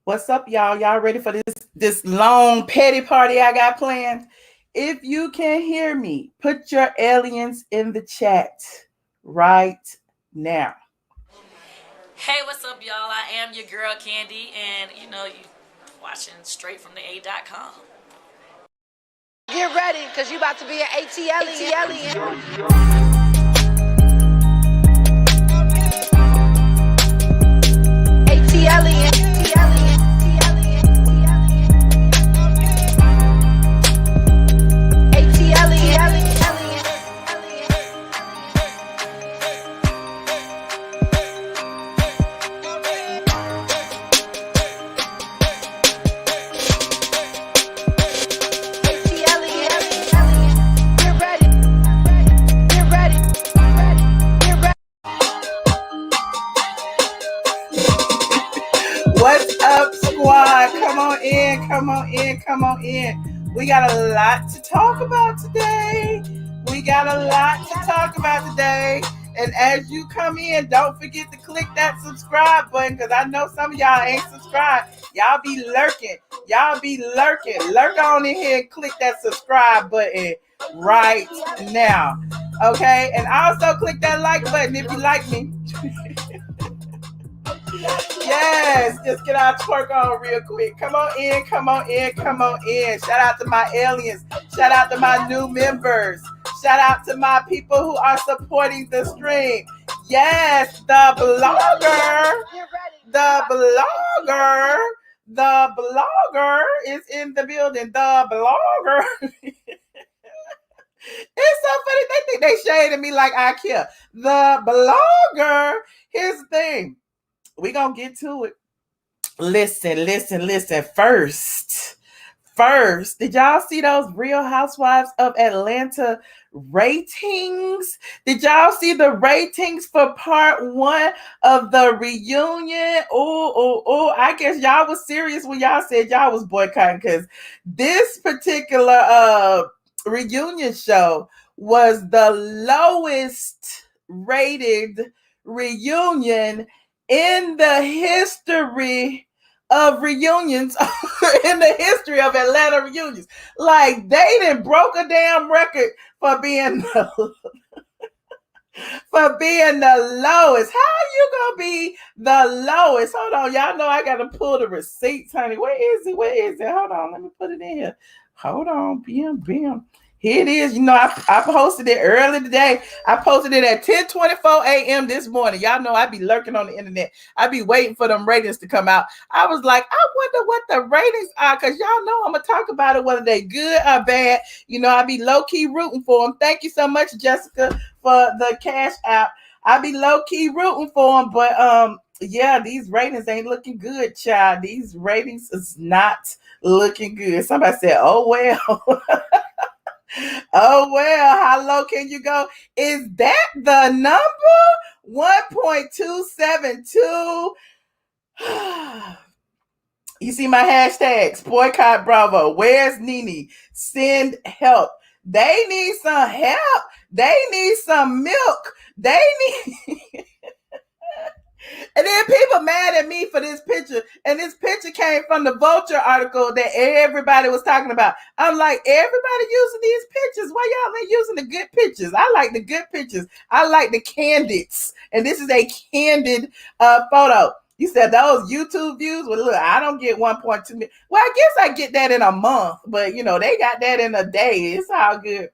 What's up, y'all? Y'all ready for this long petty party I got planned? If you can hear me, put your aliens in the chat right now. Hey, what's up, y'all? I am your girl Kandi, and you watching straight from the A.com. Get ready, because you about to be an ATLien. ATLien. What's up, squad? Come on in. We got a lot to talk about today. And as you come in, don't forget to click that subscribe button, because I know some of y'all ain't subscribed. Y'all be lurking. Lurk on in here and click that subscribe button right now. Okay? And also click that like button if you like me. Yes, just get our twerk on real quick. Come on in. Shout out to my aliens. Shout out to my new members. Shout out to my people who are supporting the stream. Yes, the blogger is in the building. The blogger. It's so funny. They think they shading me like I care. The blogger. Here's the thing. We gonna get to it. Listen. First, did y'all see those Real Housewives of Atlanta ratings? Did y'all see the ratings for part 1 of the reunion? Oh, I guess y'all was serious when y'all said y'all was boycotting, because this particular reunion show was the lowest rated reunion in the history of reunions, in the history of Atlanta reunions. Like, they done broke a damn record for being the lowest. How you gonna be the lowest? Hold on, y'all know I gotta pull the receipts, honey. Where is it? Hold on, let me put it in here. Hold on, bam. Here it is. I posted it early today. I posted it at 10:24 a.m. this morning. Y'all know I be lurking on the internet. I be waiting for them ratings to come out. I was like, I wonder what the ratings are, because y'all know I'm going to talk about it, whether they good or bad. I be low-key rooting for them. Thank you so much, Jessica, for the cash app. I be low-key rooting for them, but yeah, these ratings ain't looking good, child. These ratings is not looking good. Somebody said, oh, well. Oh, well, how low can you go? Is that the number? 1.272. You see my hashtags, boycott Bravo. Where's Nene? Send help. They need some help. They need some milk. They need... And then people mad at me for this picture. And this picture came from the Vulture article that everybody was talking about. I'm like, everybody using these pictures. Why y'all ain't using the good pictures? I like the good pictures. I like the candids. And this is a candid photo. You said those YouTube views? Well, look, I don't get 1.2 million. Well, I guess I get that in a month. But, they got that in a day. It's all good.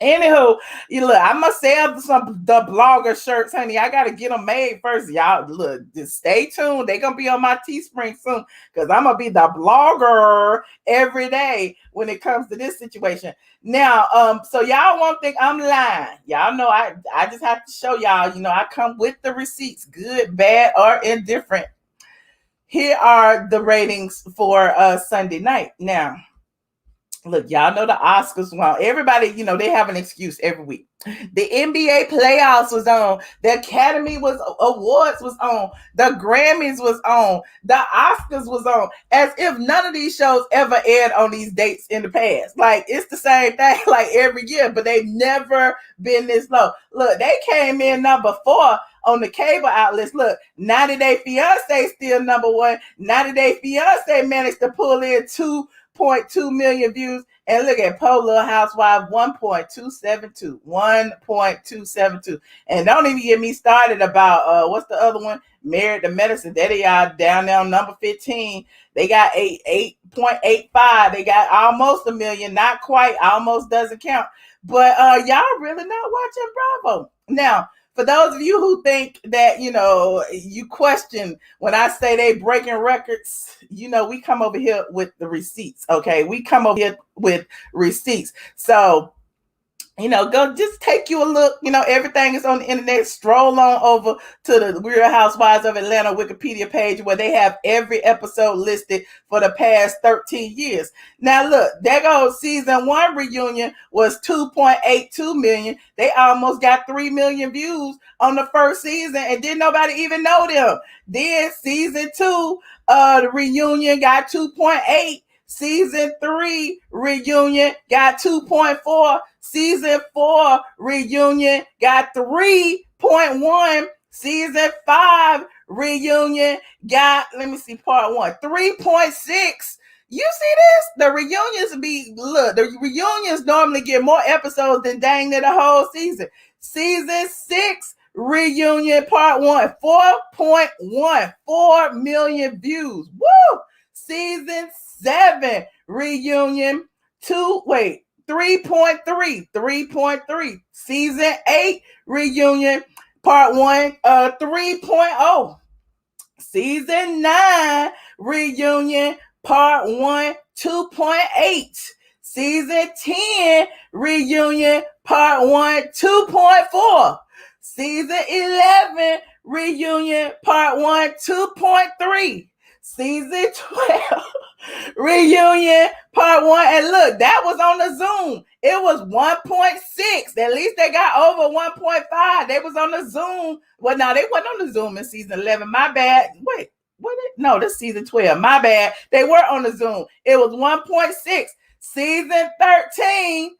Anywho, look, I'm gonna sell the blogger shirts, honey. I gotta get them made first. Y'all, look, just stay tuned. They gonna be on my Teespring soon, because I'm gonna be the blogger every day when it comes to this situation. Now, so y'all won't think I'm lying. Y'all know I just have to show y'all. I come with the receipts, good, bad, or indifferent. Here are the ratings for Sunday night. Now, Look, y'all know the Oscars were on. Everybody, they have an excuse every week. The NBA playoffs was on. The Academy Awards was on. The Grammys was on. The Oscars was on. As if none of these shows ever aired on these dates in the past. Like, it's the same thing like every year, but they've never been this low. Look, they came in number 4 on the cable outlets. Look, 90 Day Fiance still number 1. 90 Day Fiance managed to pull in 2.2 million views. And look at Little Housewives, 1.272. 1.272. And don't even get me started about what's the other one? Married to Medicine. There they are down there on number 15. They got 8.85. They got almost a million. Not quite. Almost doesn't count. But y'all really not watching Bravo. Now, for those of you who think that, you question when I say they breaking records, we come over here with the receipts, okay? We come over here with receipts. So, go just take you a look. Everything is on the internet. Stroll on over to the Real Housewives of Atlanta Wikipedia page where they have every episode listed for the past 13 years. Now, look, there goes season 1 reunion was 2.82 million. They almost got 3 million views on the first season and didn't nobody even know them. Then season 2, the reunion got 2.8. Season 3 reunion got 2.4. Season 4 reunion got 3.1. Season 5 reunion got, part 1, 3.6. You see this? The reunions normally get more episodes than dang near the whole season. Season 6 reunion part 1, 4.1, 4 million views. Woo! Season 7 reunion 3.3. Season 8 reunion part 1, 3.0. Season 9 reunion part 1, 2.8. Season 10 reunion part 1, 2.4. Season 11 reunion part 1, 2.3. Season 12 reunion part 1. And look, that was on the Zoom. It was 1.6. At least they got over 1.5. They was on the Zoom. Well, no, they wasn't on the Zoom in season 11. My bad. Wait, what? No, this is season 12. My bad. They were on the Zoom. It was 1.6. Season 13.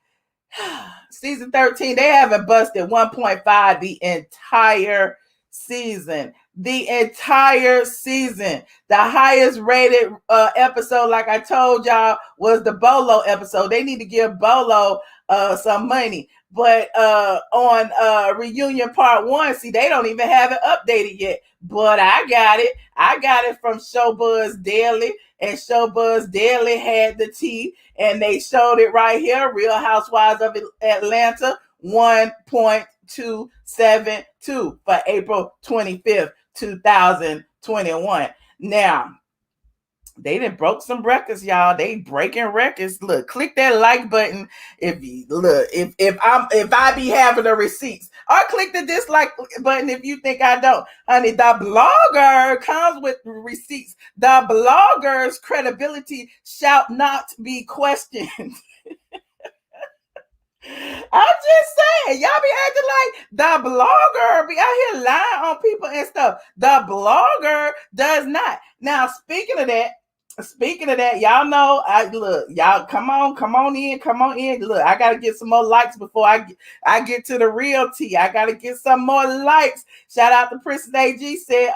Season 13, they haven't busted 1.5 the entire season. The entire season. The highest rated episode, like I told y'all, was the Bolo episode. They need to give Bolo some money. But on reunion part 1, see, they don't even have it updated yet. But I got it. I got it from Showbuzz Daily. And Showbuzz Daily had the tea. And they showed it right here. Real Housewives of Atlanta, 1.272 for April 25th, 2021. Now, they done broke some records, y'all. They breaking records. Look, click that like button if I be having the receipts, or click the dislike button if you think I don't. Honey, the blogger comes with receipts. The blogger's credibility shall not be questioned. I'm just saying, y'all be acting like the blogger be out here lying on people and stuff. The blogger does not. Now, speaking of that, y'all know, y'all come on in. Look, I gotta get some more likes before I get to the real tea. I gotta get some more likes. Shout out to Princess AG, said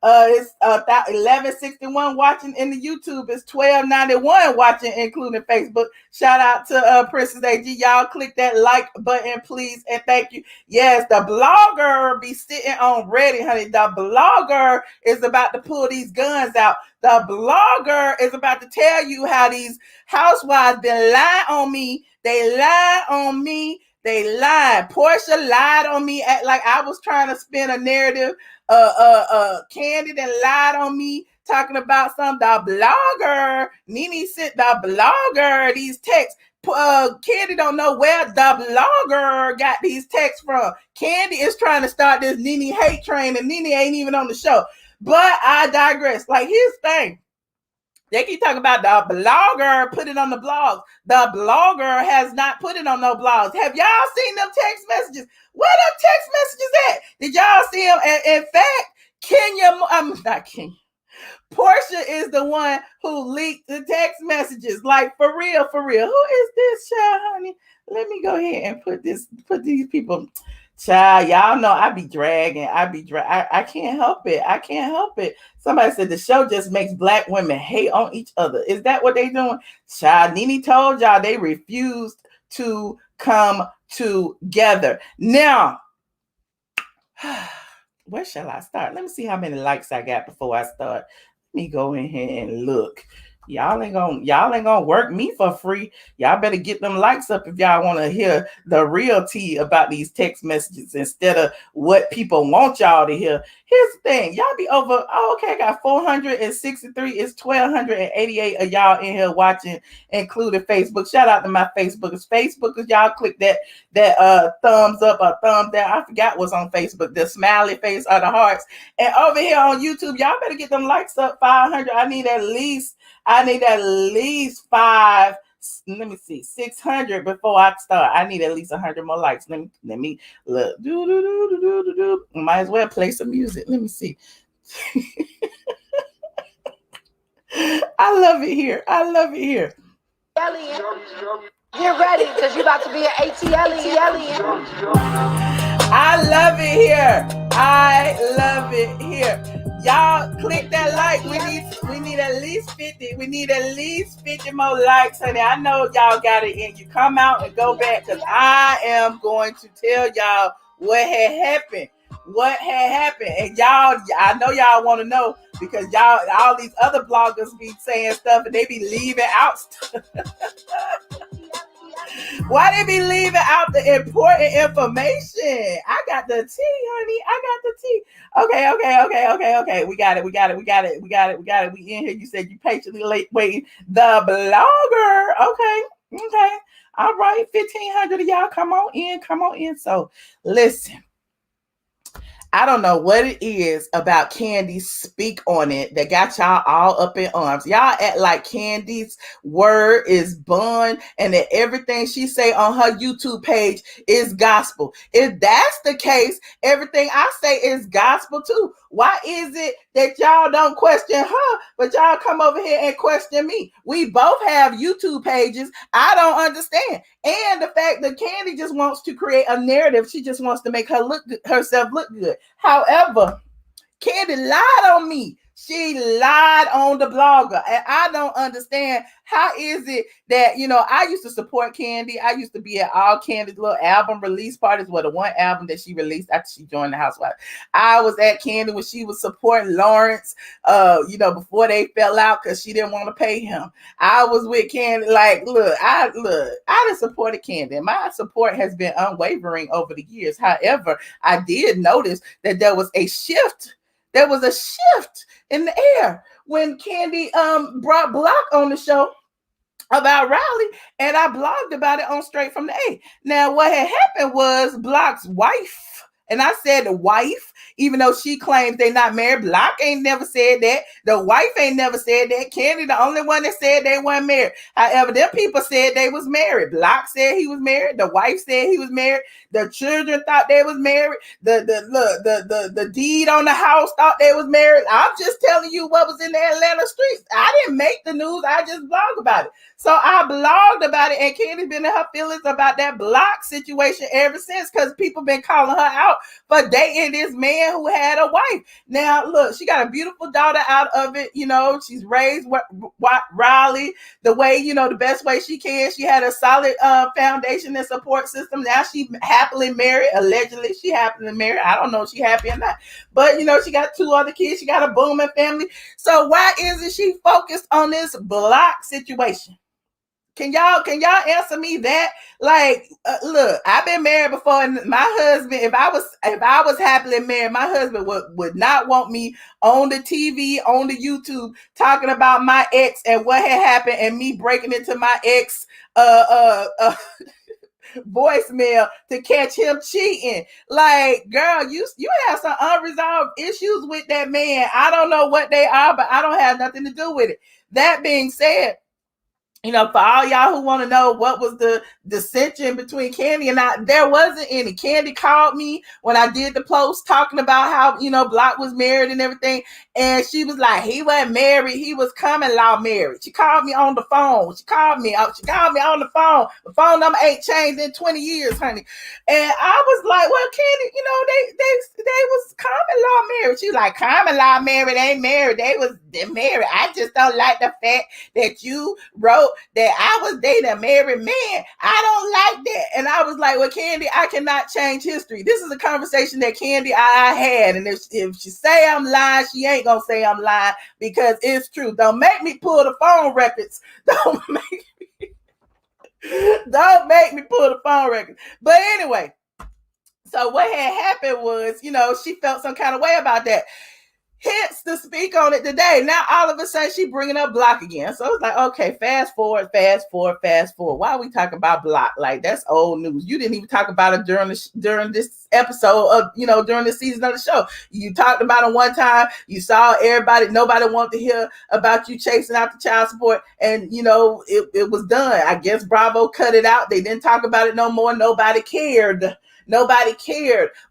it's 1161 watching in the YouTube. It's 1291 watching, including Facebook. Shout out to Princess AG. Y'all click that like button, please, and thank you. Yes, the blogger be sitting on ready, honey. The blogger is about to pull these guns out. The blogger is about to tell you how these housewives been lying on me. They lied on me. They lied. Porsha lied on me like I was trying to spin a narrative. Kandi that lied on me talking about the blogger. Nene sent the blogger these texts. Kandi don't know where the blogger got these texts from. Kandi is trying to start this Nene hate train, and Nene ain't even on the show. But I digress. Like, here's the thing. They keep talking about the blogger put it on the blogs. The blogger has not put it on no blogs. Have y'all seen them text messages? Where them text messages at? Did y'all see them? In fact, not Kenya. Porsha is the one who leaked the text messages. Like, for real, for real. Who is this child, honey? Let me go ahead and put these people. Child, y'all know I be dragging. I can't help it. I can't help it. Somebody said the show just makes black women hate on each other. Is that what they doing? Child, Nene told y'all they refused to come together. Now, where shall I start? Let me see how many likes I got before I start. Let me go in here and look. Y'all ain't gonna work me for free. Y'all better get them likes up if y'all want to hear the real tea about these text messages instead of what people want y'all to hear. Here's the thing. Y'all be over. Oh, okay, I got 463. It's 1,288 of y'all in here watching, including Facebook. Shout out to my Facebookers. Facebookers, y'all click that thumbs up or thumbs down. I forgot what's on Facebook. The smiley face or the hearts. And over here on YouTube, y'all better get them likes up 500. I need at least 5, let me see, 600 before I start. I need at least 100 more likes. Let me look. Might as well play some music. Let me see. I love it here. Get ready, because you about to be an ATLien. I love it here. Y'all click that like. We need at least 50. We need at least 50 more likes, honey. I know y'all got it in you. Come out and go back, because I am going to tell y'all what had happened. And y'all, I know y'all want to know, because y'all, all these other bloggers be saying stuff and they be leaving out stuff. Why they be leaving out the important information? I got the tea, honey. Okay. We got it. We in here. You said you patiently waiting. The blogger. Okay. All right. 1,500 of y'all. Come on in. So listen. I don't know what it is about Kandi Speak On It that got y'all all up in arms. Y'all act like Kandi's word is bond and that everything she say on her YouTube page is gospel. If that's the case, everything I say is gospel too. Why is it that y'all don't question her, but y'all come over here and question me? We both have YouTube pages. I don't understand. And the fact that Kandi just wants to create a narrative. She just wants to make herself look good. However, Kandi lied on me. She lied on the blogger. And I don't understand, how is it that, I used to support Kandi. I used to be at all Kandi's little album release parties, the one album that she released after she joined the Housewives. I was at Kandi when she was supporting Lawrence, before they fell out because she didn't want to pay him. I was with Kandi. Like, I done supported Kandi. My support has been unwavering over the years. However, I did notice that there was a shift. There was a shift in the air when Kandi brought Block on the show about Riley, and I blogged about it on Straight from the A. Now, what had happened was Block's wife, and I said the wife, even though she claims they're not married. Block ain't never said that. The wife ain't never said that. Kandi, the only one that said they weren't married. However, them people said they was married. Block said he was married. The wife said he was married. The children thought they was married. The deed on the house thought they was married. I'm just telling you what was in the Atlanta streets. I didn't make the news. I just blogged about it. So I blogged about it, and Kandi's been in her feelings about that Block situation ever since, because people been calling her out for dating this man who had a wife. Now, look, she got a beautiful daughter out of it. She's raised Riley the way, the best way she can. She had a solid foundation and support system. Now she happily married. Allegedly, she happily married. I don't know if she happy or not. But, she got 2 other kids. She got a booming family. So why isn't she focused on this Block situation? Can y'all answer me that? Like, look, I've been married before, and my husband, if I was happily married, my husband would not want me on the TV, on the YouTube, talking about my ex and what had happened, and me breaking into my ex voicemail to catch him cheating. Like, girl, you have some unresolved issues with that man. I don't know what they are, but I don't have nothing to do with it. That being said, you know, for all y'all who want to know what was the dissension between Kandi and I, there wasn't any. Kandi called me when I did the post talking about how, you know, Block was married and everything. And she was like, he wasn't married. He was common law married. She called me on the phone. She called me on the phone. The phone number ain't changed in 20 years, honey. And I was like, well, Kandi, you know, they was common law married. She was like, common law married ain't married. They're married. I just don't like the fact that you wrote that I was dating a married man. I don't like that. And I was like, well, Kandi, I cannot change history. This is a conversation that Kandi I had. And if she say I'm lying, she ain't gonna say I'm lying, because it's true. Don't make me pull the phone records. Don't make me pull the phone records. But anyway, so what had happened was, you know, she felt some kind of way about that. Hence to speak on it today. Now all of a sudden she bringing up Block again. So it's like, okay, fast forward. Why are we talking about Block? Like, that's old news. You didn't even talk about it during this episode of, you know, during the season of the show. You talked about it one time. You saw nobody wanted to hear about you chasing out the child support, and you know it was done. I guess Bravo cut it out. They didn't talk about it no more. Nobody cared.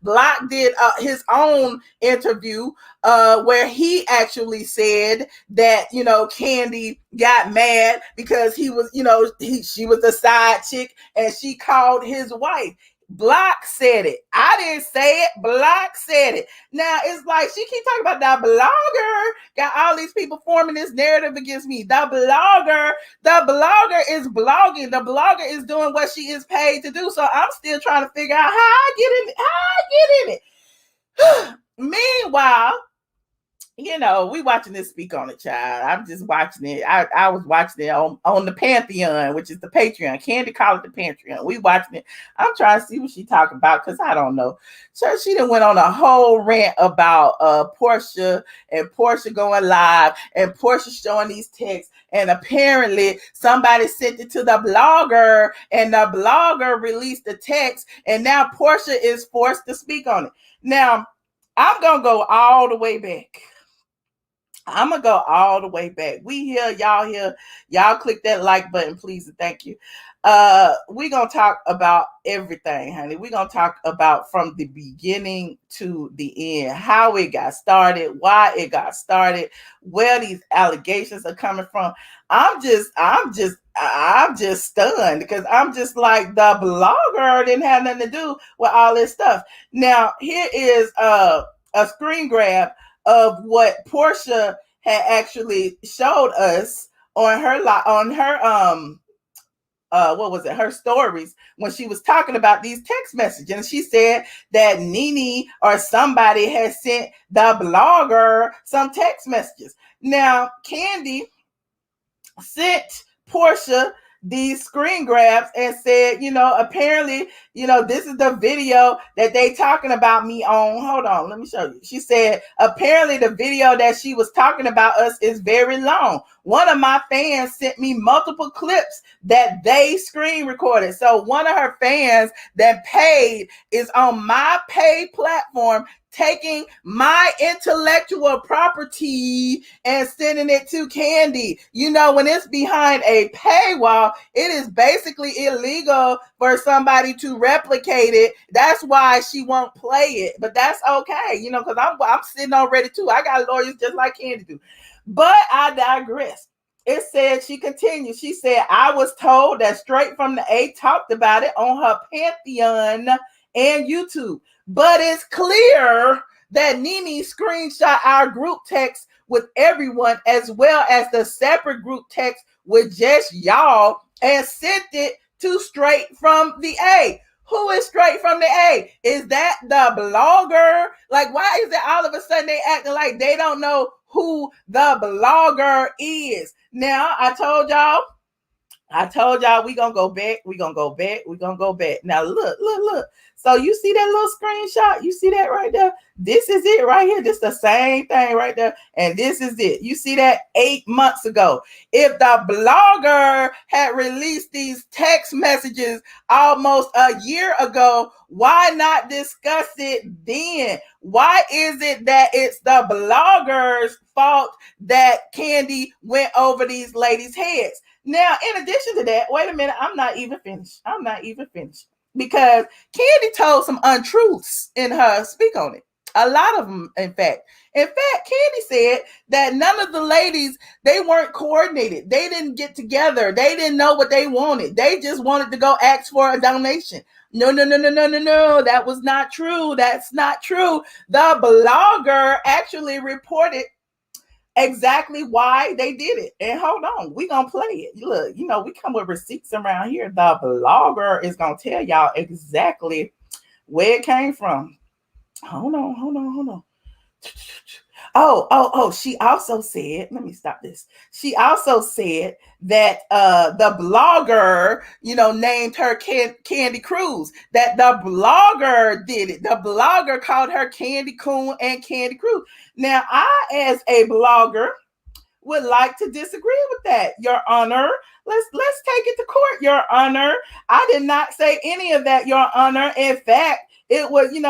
Block did his own interview where he actually said that, you know, Kandi got mad because he was, you know, she was a side chick and she called his wife. Block said it. I didn't say it. Block said it. Now it's like she keep talking about that blogger got all these people forming this narrative against me. The blogger is blogging. The blogger is doing what she is paid to do. So I'm still trying to figure out how I get in it. Meanwhile, you know, we watching this Speak on It, child. I'm just watching it. I was watching it on the Pantheon, which is the Patreon. Kandi call it the Patreon. We watching it. I'm trying to see what she talking about, because I don't know. So she done went on a whole rant about Porsha and Porsha going live and Porsha showing these texts. And apparently somebody sent it to the blogger and the blogger released the text. And now Porsha is forced to speak on it. Now, I'm going to go all the way back. We here, y'all click that like button, please, and thank you. We're gonna talk about everything, honey. We're gonna talk about from the beginning to the end, how it got started, why it got started, where these allegations are coming from. I'm just stunned, because I'm just like, the blogger didn't have nothing to do with all this stuff. Now, here is a screen grab of what Porsha had actually showed us on her her stories, when she was talking about these text messages. And she said that Nene or somebody had sent the blogger some text messages. Now, Kandi sent Porsha these screen grabs and said, you know, apparently, you know, this is the video that they talking about me on. Hold on, let me show you. She said, apparently the video that she was talking about us is very long. One of my fans sent me multiple clips that they screen recorded. So one of her fans that paid is on my paid platform, taking my intellectual property and sending it to Kandi. You know, when it's behind a paywall, it is basically illegal for somebody to replicate it. That's why she won't play it, but that's okay, you know, because I'm sitting on Reddit too. I got lawyers just like Kandi do. But I digress. It said, she continued, she said, I was told that Straight from the A talked about it on her Pantheon and YouTube. But it's clear that Nene screenshot our group text with everyone, as well as the separate group text with just y'all, and sent it to Straight from the A. Who is Straight from the A? Is that the blogger? Like, why is it all of a sudden they acting like they don't know who the blogger is? Now, I told y'all we gonna go back. Now look. So you see that little screenshot? You see that right there? This is it right here. This is the same thing right there. And this is it. You see that 8 months ago. If the blogger had released these text messages almost a year ago, why not discuss it then? Why is it that it's the blogger's fault that Kandi went over these ladies' heads? Now, in addition to that, wait a minute, I'm not even finished. Because Kandi told some untruths in her speak on it. A lot of them, in fact. Kandi said that none of the ladies, they weren't coordinated. They didn't get together. They didn't know what they wanted. They just wanted to go ask for a donation. No. That was not true. That's not true. The blogger actually reported exactly why they did it. And hold on, we gonna play it. Look, we come with receipts around here. The blogger is gonna tell y'all exactly where it came from. Hold on. Oh, she also said, let me stop this. She also said that the blogger, named her Kandi Cruz, that the blogger did it. The blogger called her Kandi Coon and Kandi Cruz. Now, I, as a blogger, would like to disagree with that, Your Honor. Let's take it to court, Your Honor. I did not say any of that, Your Honor. In fact, it was, a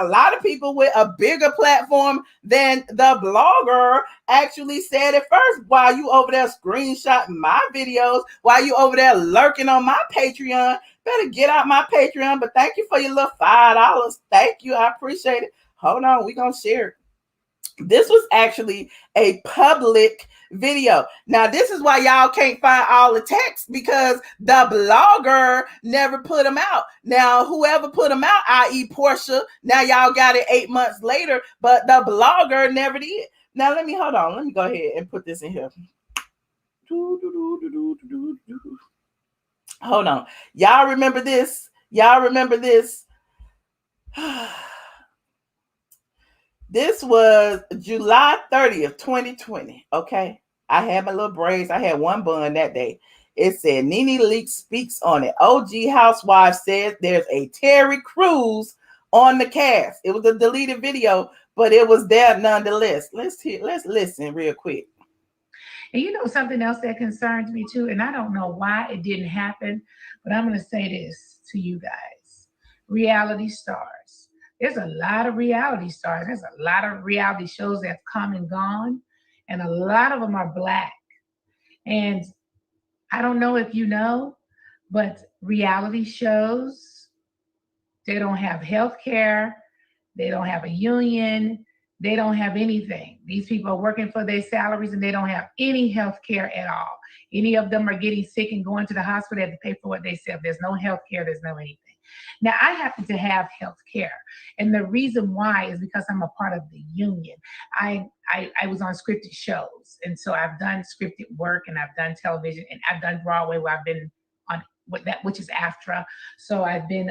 lot of people with a bigger platform than the blogger actually said it first. While you over there screenshotting my videos, while you over there lurking on my Patreon, better get out my Patreon. But thank you for your little $5. Thank you. I appreciate it. Hold on. We're going to share it. This was actually a public video. Now, this is why y'all can't find all the text, because the blogger never put them out. Now, whoever put them out, i.e. Porsha, now y'all got it 8 months later, but the blogger never did. Now, let me go ahead and put this in here. Hold on. Y'all remember this? This was July 30th, 2020. Okay. I had my little braids. I had one bun that day. It said, Nene Leakes speaks on it. OG Housewives says there's a Terry Crews on the cast. It was a deleted video, but it was there nonetheless. Let's listen real quick. And something else that concerns me too, and I don't know why it didn't happen, but I'm going to say this to you guys. Reality stars. There's a lot of reality stars. There's a lot of reality shows that have come and gone, and a lot of them are Black. And I don't know if you know, but reality shows, they don't have health care. They don't have a union. They don't have anything. These people are working for their salaries, and they don't have any health care at all. Any of them are getting sick and going to the hospital. They have to pay for what they sell. There's no health care. There's no anything. Now, I happen to have health care. And the reason why is because I'm a part of the union. I was on scripted shows. And so I've done scripted work, and I've done television, and I've done Broadway, where I've been on that, which is AFTRA. So I've been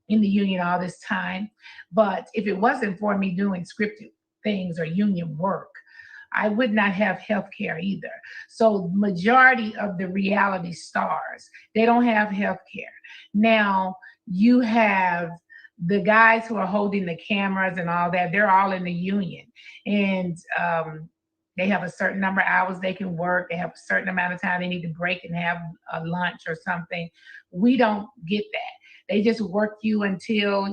in the union all this time. But if it wasn't for me doing scripted things or union work, I would not have health care either. So majority of the reality stars, they don't have health care. Now, you have the guys who are holding the cameras and all that, they're all in the union. And they have a certain number of hours they can work. They have a certain amount of time they need to break and have a lunch or something. We don't get that. They just work you until,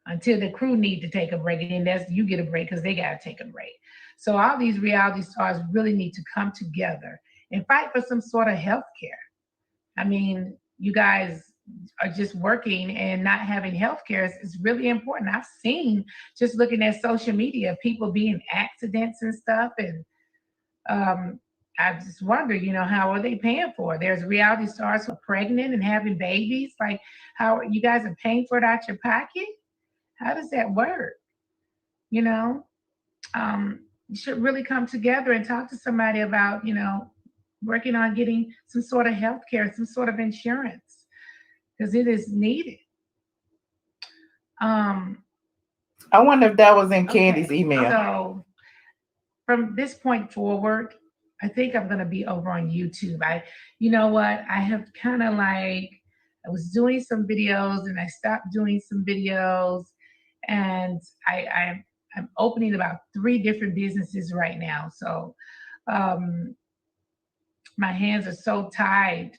until the crew need to take a break, and then you get a break because they got to take a break. So all these reality stars really need to come together and fight for some sort of health care. I mean, you guys are just working and not having health care is really important. I've seen, just looking at social media, people being accidents and stuff, and I just wonder, how are they paying for it? There's reality stars who are pregnant and having babies. Like, how you guys are paying for it out your pocket? How does that work? You should really come together and talk to somebody about, working on getting some sort of health care, some sort of insurance, because it is needed. I wonder if that was in Kandi's email. So from this point forward, I think I'm gonna be over on YouTube. You know what? I have kind of like, I was doing some videos and I stopped doing some videos, and I'm opening about 3 different businesses right now. So um, my hands are so tied,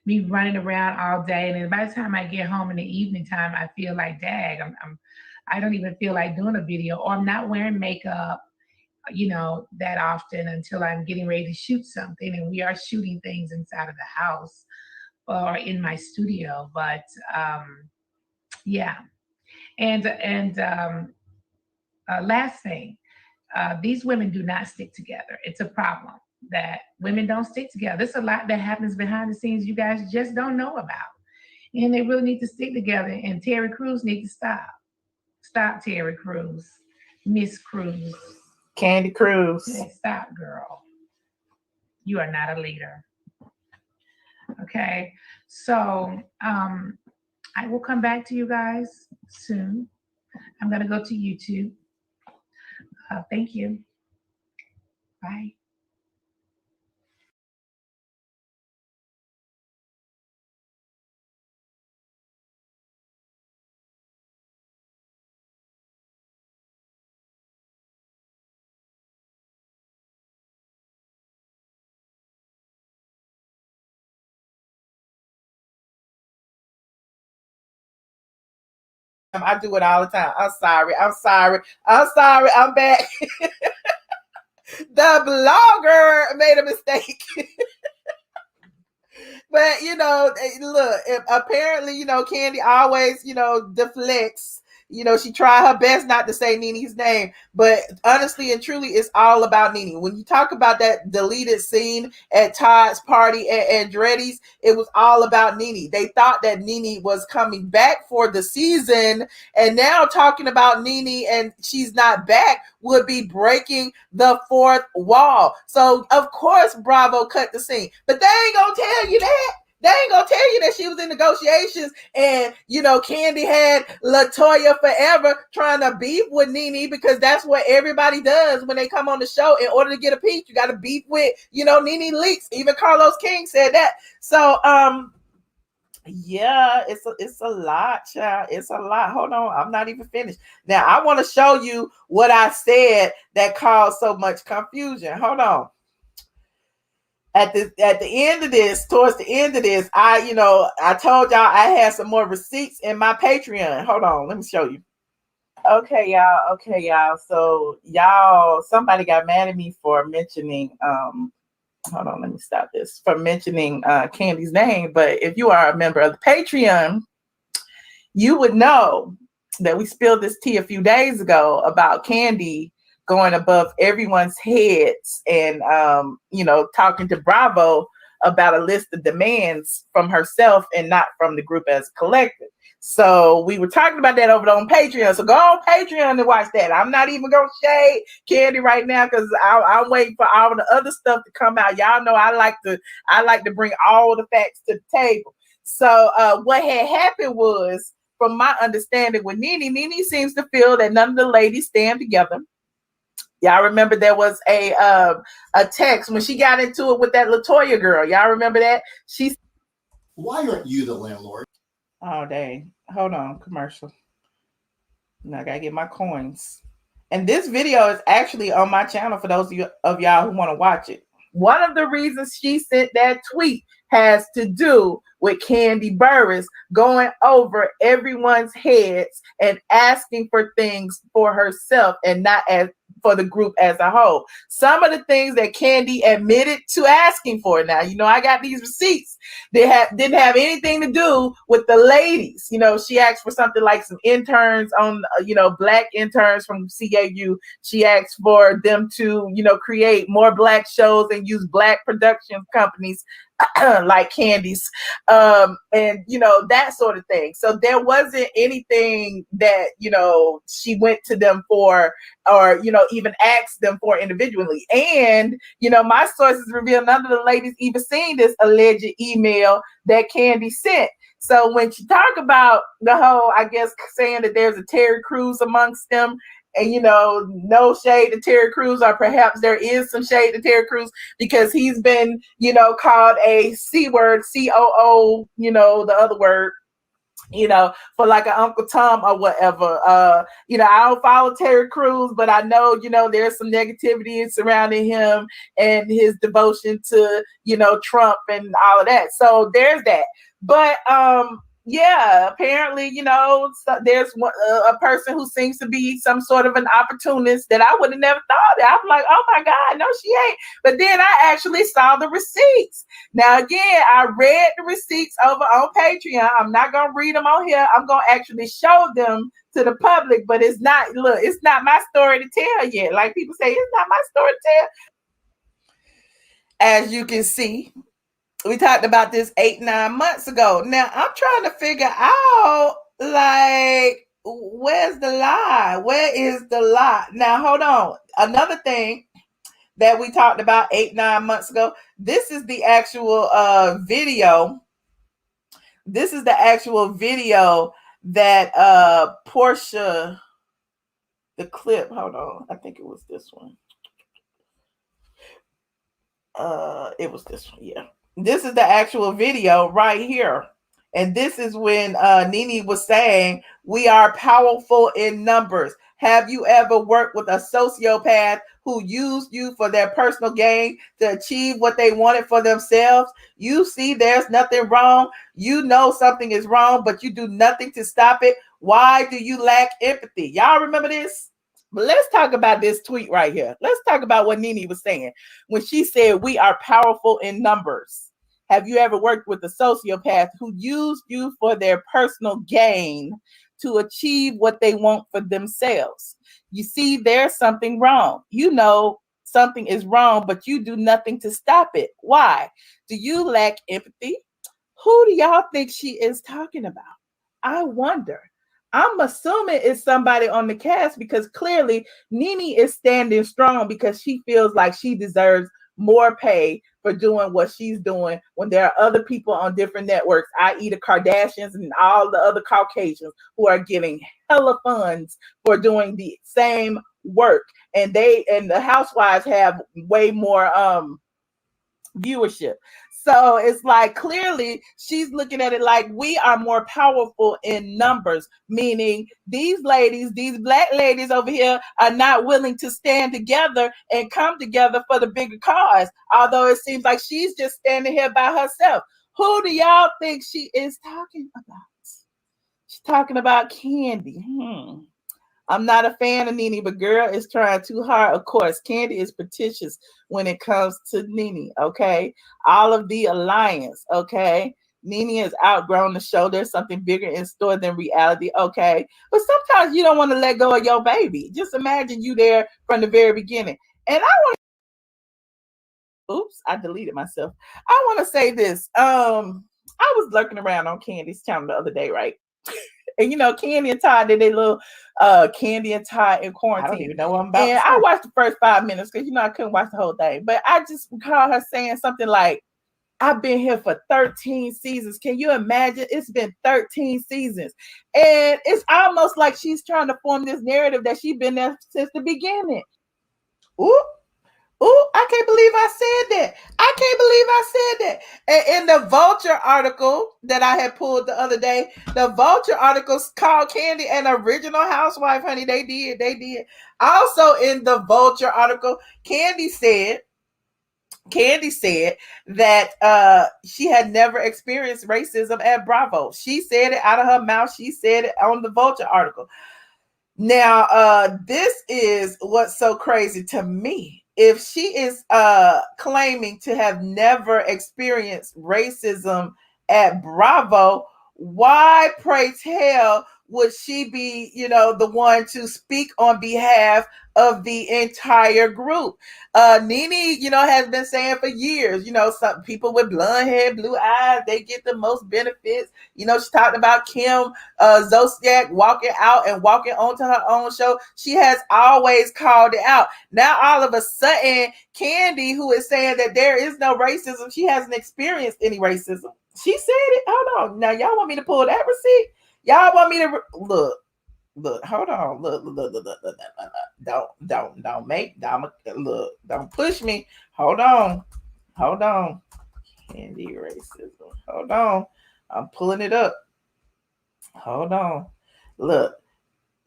me running around all day, and then by the time I get home in the evening time, I feel like, dag, I don't even feel like doing a video, or I'm not wearing makeup, that often until I'm getting ready to shoot something. And we are shooting things inside of the house or in my studio. But yeah. And last thing, these women do not stick together. It's a problem that women don't stick together. There's a lot that happens behind the scenes you guys just don't know about. And they really need to stick together. And Terry Crews needs to stop. Stop, Terry Crews. Miss Crews. Kandi Burruss. Hey, stop, girl. You are not a leader. Okay. So I will come back to you guys soon. I'm going to go to YouTube. Thank you. Bye. I do it all the time. I'm sorry. I'm back. The blogger made a mistake. But, look, apparently, Kandi always, deflects. She tried her best not to say Nene's name, but honestly and truly, it's all about Nene. When you talk about that deleted scene at Todd's party at Andretti's, it was all about Nene. They thought that Nene was coming back for the season, and now talking about Nene and she's not back would be breaking the fourth wall. So, of course, Bravo cut the scene, but they ain't gonna tell you that. They ain't gonna tell you that she was in negotiations and, Kandi had LaToya forever trying to beef with Nene, because that's what everybody does when they come on the show. In order to get a piece, you got to beef with, Nene Leakes. Even Carlos King said that. So, yeah, it's a lot, child. It's a lot. Hold on, I'm not even finished. Now, I want to show you what I said that caused so much confusion. Hold on. At the end of this, towards the end of this, I told y'all I had some more receipts in my Patreon. Hold on, let me show you. Okay, y'all. So somebody got mad at me for mentioning hold on, let me stop this. For mentioning Kandi's name. But if you are a member of the Patreon, you would know that we spilled this tea a few days ago about Kandi going above everyone's heads and, talking to Bravo about a list of demands from herself and not from the group as a collective. So we were talking about that over on Patreon. So go on Patreon and watch that. I'm not even going to shade Kandi right now because I'm waiting for all the other stuff to come out. Y'all know I like to bring all the facts to the table. So what had happened was, from my understanding with Nene seems to feel that none of the ladies stand together. Y'all remember there was a text when she got into it with that LaToya girl. Y'all remember that? Why aren't you the landlord? Oh, dang. Hold on, commercial. Now I gotta get my coins. And this video is actually on my channel for those of y'all who want to watch it. One of the reasons she sent that tweet has to do with Kandi Burruss going over everyone's heads and asking for things for herself and not as for the group as a whole. Some of the things that Kandi admitted to asking for. Now, I got these receipts. They didn't have anything to do with the ladies. She asked for something like some interns on, black interns from CAU. She asked for them to, create more black shows and use black production companies like Kandi's, and that sort of thing. So there wasn't anything that she went to them for, or even asked them for individually. And my sources reveal none of the ladies even seen this alleged email that Kandi sent. So when she talk about the whole, I guess, saying that there's a Terry Crews amongst them, and no shade to Terry Crews, or perhaps there is some shade to Terry Crews because he's been, called a C word, COO, the other word, for like an Uncle Tom or whatever. I don't follow Terry Crews, but I know, there's some negativity surrounding him and his devotion to, Trump and all of that. So there's that. But yeah, apparently, there's a person who seems to be some sort of an opportunist that I would have never thought of. I'm like, oh my God, no, she ain't. But then I actually saw the receipts. Now, again, I read the receipts over on Patreon. I'm not going to read them on here. I'm going to actually show them to the public, but it's not my story to tell yet. Like people say, it's not my story to tell. As you can see, we talked about this 8-9 months ago. Now I'm trying to figure out, like, where's the lie? Where is the lie? Now, hold on. Another thing that we talked about 8-9 months ago. This is the actual video. This is the actual video that Porsha, the clip. Hold on. I think it was this one. It was this one, yeah. This is the actual video right here. And this is when Nene was saying, we are powerful in numbers. Have you ever worked with a sociopath who used you for their personal gain to achieve what they wanted for themselves? You see there's nothing wrong. You know something is wrong, but you do nothing to stop it. Why do you lack empathy? Y'all remember this? But let's talk about this tweet right here. Let's talk about what Nene was saying when she said, we are powerful in numbers. Have you ever worked with a sociopath who used you for their personal gain to achieve what they want for themselves? You see, there's something wrong. You know something is wrong, but you do nothing to stop it. Why? Do you lack empathy? Who do y'all think she is talking about? I wonder. I'm assuming it's somebody on the cast because clearly Nene is standing strong because she feels like she deserves more pay for doing what she's doing when there are other people on different networks, i.e. the Kardashians and all the other Caucasians who are getting hella funds for doing the same work. And the Housewives have way more viewership. So it's like clearly she's looking at it like we are more powerful in numbers, meaning these ladies, these black ladies over here are not willing to stand together and come together for the bigger cause. Although it seems like she's just standing here by herself. Who do y'all think she is talking about? She's talking about Kandi. I'm not a fan of Nene, but girl is trying too hard. Of course, Kandi is pretentious when it comes to Nene, okay? All of the alliance, okay? Nene has outgrown the show. There's something bigger in store than reality, okay? But sometimes you don't want to let go of your baby. Just imagine you there from the very beginning. And I deleted myself. I want to say this. I was lurking around on Candy's channel the other day, right? And Kandi and Todd did a little Kandi and Todd in quarantine. I don't even know what I'm about. And I watched the first 5 minutes because I couldn't watch the whole thing. But I just recall her saying something like, I've been here for 13 seasons. Can you imagine? It's been 13 seasons. And it's almost like she's trying to form this narrative that she's been there since the beginning. Ooh, I can't believe I said that. And in the Vulture article that I had pulled the other day, the Vulture article called Kandi an original housewife, honey. They did. Also in the Vulture article, Kandi said that she had never experienced racism at Bravo. She said it out of her mouth. She said it on the Vulture article. Now, this is what's so crazy to me. If she is claiming to have never experienced racism at Bravo, why, pray tell, would she be, the one to speak on behalf of the entire group? Nene, has been saying for years, some people with blonde hair, blue eyes, they get the most benefits. She talked about Kim Zolciak walking out and walking onto her own show. She has always called it out. Now, all of a sudden, Kandi, who is saying that there is no racism, she hasn't experienced any racism. She said it. Hold on. Now, y'all want me to pull that receipt? Y'all want me to look? Look, hold on. Look. Don't push me. Hold on. Kandi racism. Hold on. I'm pulling it up. Hold on. Look,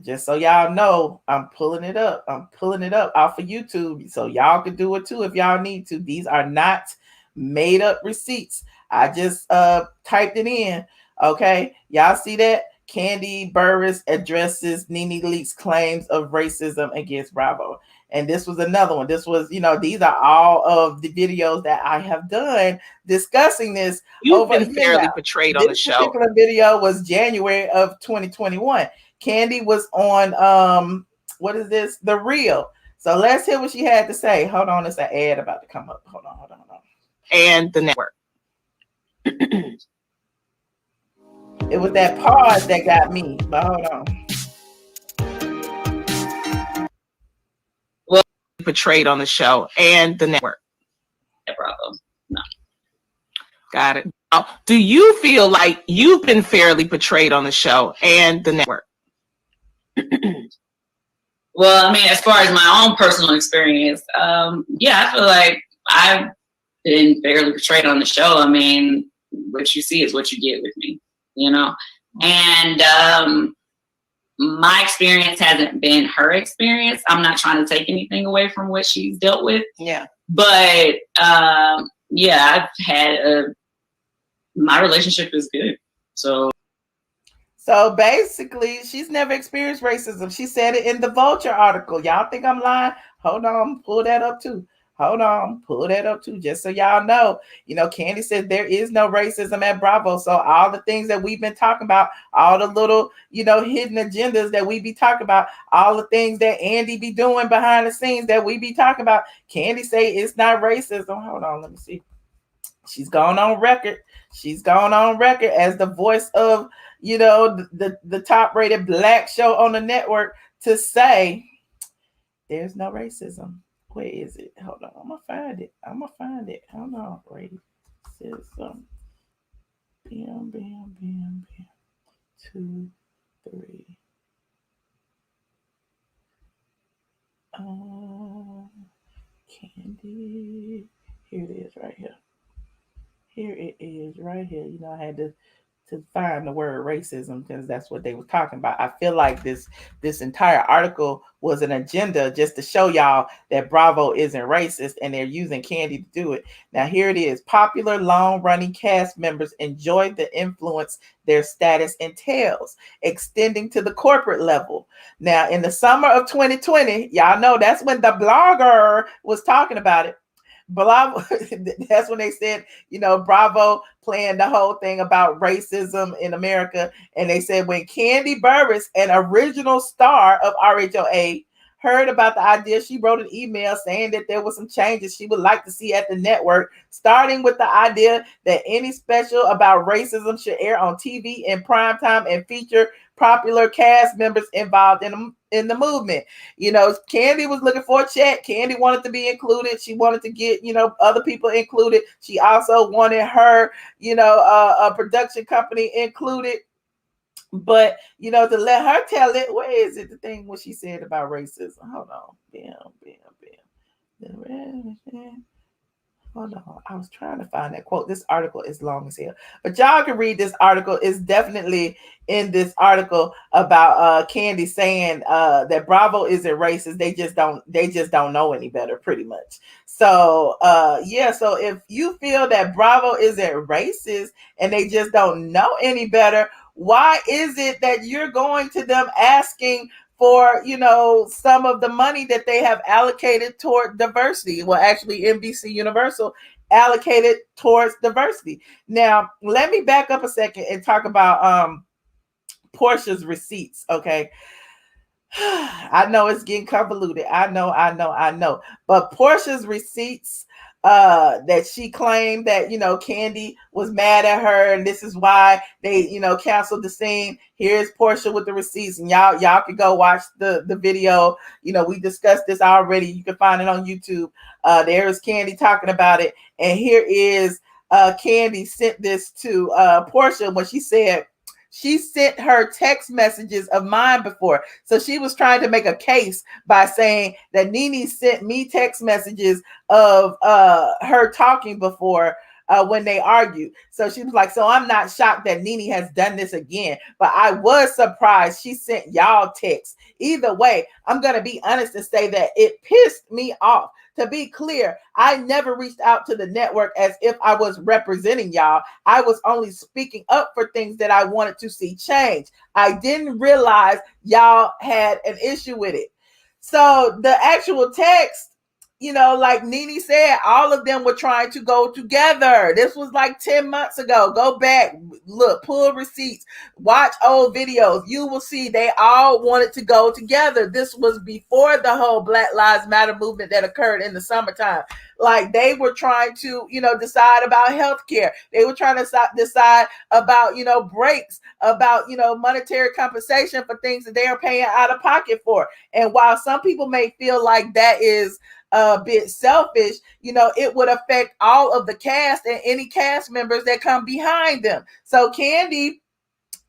just so y'all know, I'm pulling it up off of YouTube. So y'all can do it too if y'all need to. These are not made up receipts. I just typed it in. Okay. Y'all see that? Kandi Burruss addresses NeNe Leakes' claims of racism against Bravo. And this was another one. This was, these are all of the videos that I have done discussing this. You've been fairly portrayed on the show. This particular video was January of 2021. Kandi was on, what is this? The Real. So let's hear what she had to say. Hold on. It's an ad about to come up. Hold on. And the network. It was that pause that got me, but hold on. Well, portrayed on the show and the network. Bravo. No. Got it. Do you feel like you've been fairly portrayed on the show and the network? Well, I mean, as far as my own personal experience, yeah, I feel like I've been fairly portrayed on the show. I mean, what you see is what you get with me, and my experience hasn't been her experience. I'm not trying to take anything away from what she's dealt with. Yeah. But yeah, I've had my relationship is good. So basically, she's never experienced racism. She said it in the Vulture article. Y'all think I'm lying? Hold on, pull that up too. Just so y'all know. Kandi said there is no racism at Bravo. So all the things that we've been talking about, all the little, hidden agendas that we be talking about, all the things that Andy be doing behind the scenes that we be talking about, Kandi say it's not racism. Hold on, let me see. She's gone on record as the voice of, the top rated Black show on the network to say there's no racism. Where is it? Hold on. I'm going to find it. Hold on. Racism. Bam. 2, 3. Kandi. Here it is right here. I had to find the word racism because that's what they were talking about. I feel like this entire article was an agenda just to show y'all that Bravo isn't racist, and they're using Kandi to do it. Now here it is. Popular long-running cast members enjoy the influence their status entails, extending to the corporate level. Now in the summer of 2020, y'all know that's when the blogger was talking about it. Bravo, that's when they said, Bravo playing the whole thing about racism in America. And they said when Kandi Burruss, an original star of RhOA, heard about the idea, she wrote an email saying that there were some changes she would like to see at the network, starting with the idea that any special about racism should air on TV in primetime and feature popular cast members involved in the movement. Kandi was looking for a check. Kandi wanted to be included. She wanted to get, other people included. She also wanted her, a production company included. But, to let her tell it, where is it? The thing what she said about racism. Hold on. Bam. Hold on. I was trying to find that quote. This article is long as hell. But y'all can read this article. It's definitely in this article about Kandi saying that Bravo isn't racist. They just don't know any better, pretty much. So so if you feel that Bravo isn't racist and they just don't know any better, why is it that you're going to them asking for, some of the money that they have allocated toward diversity? Well, actually, NBC Universal allocated towards diversity. Now, let me back up a second and talk about Porsha's receipts, okay? I know it's getting convoluted. I know. But Porsha's receipts that she claimed that, Kandi was mad at her and this is why they, canceled the scene. Here's Porsha with the receipts, and y'all can go watch the video. We discussed this already. You can find it on YouTube. There is Kandi talking about it. And here is Kandi sent this to Porsha when she said, She sent her text messages of mine before. So she was trying to make a case by saying that NeNe sent me text messages of her talking before when they argued. So she was like, so I'm not shocked that NeNe has done this again, but I was surprised she sent y'all texts. Either way, I'm going to be honest and say that it pissed me off. To be clear, I never reached out to the network as if I was representing y'all. I was only speaking up for things that I wanted to see change. I didn't realize y'all had an issue with it. So the actual text, you know, like NeNe said, all of them were trying to go together. This was like 10 months ago. Go back, look, pull receipts, watch old videos. You will see they all wanted to go together. This was before the whole Black Lives Matter movement that occurred in the summertime. Like they were trying to, you know, decide about healthcare. They were trying to decide about, you know, breaks, about, you know, monetary compensation for things that they are paying out of pocket for. And while some people may feel like that is a bit selfish, you know, it would affect all of the cast and any cast members that come behind them. So Kandi,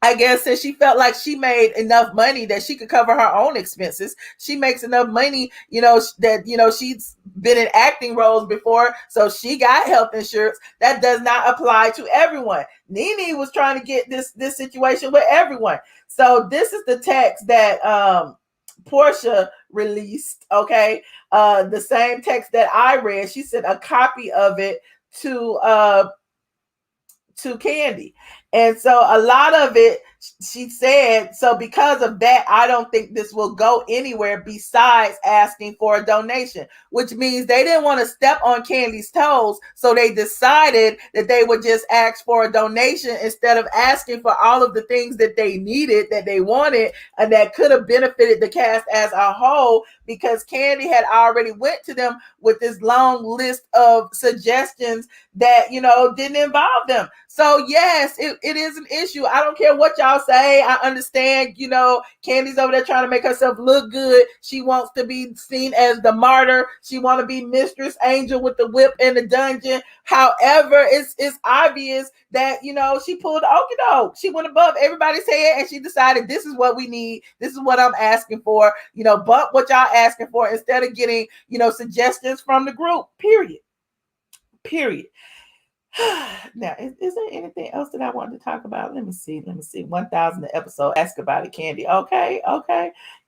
I guess, said she felt like she made enough money that she could cover her own expenses. She makes enough money, you know, that, you know, she's been in acting roles before, so she got health insurance. That does not apply to everyone. NeNe was trying to get this situation with everyone. So this is the text that Porsha released, okay? The same text that I read. She sent a copy of it to Kandi. And so a lot of it, she said, so because of that, I don't think this will go anywhere besides asking for a donation, which means they didn't want to step on Kandi's toes. So they decided that they would just ask for a donation instead of asking for all of the things that they needed, that they wanted, and that could have benefited the cast as a whole, because Kandi had already went to them with this long list of suggestions that, you know, didn't involve them. So yes, it is an issue. I don't care what y'all say. I understand, you know, Kandi's over there trying to make herself look good. She wants to be seen as the martyr. She want to be Mistress Angel with the whip in the dungeon. However, it's obvious that, you know, she pulled the okie doke. She went above everybody's head and she decided this is what we need. This is what I'm asking for. You know, bump what y'all asking for instead of getting, you know, suggestions from the group. Period. Now, is there anything else that I wanted to talk about? Let me see. 1,000 episode. Ask about it, Kandi. Okay.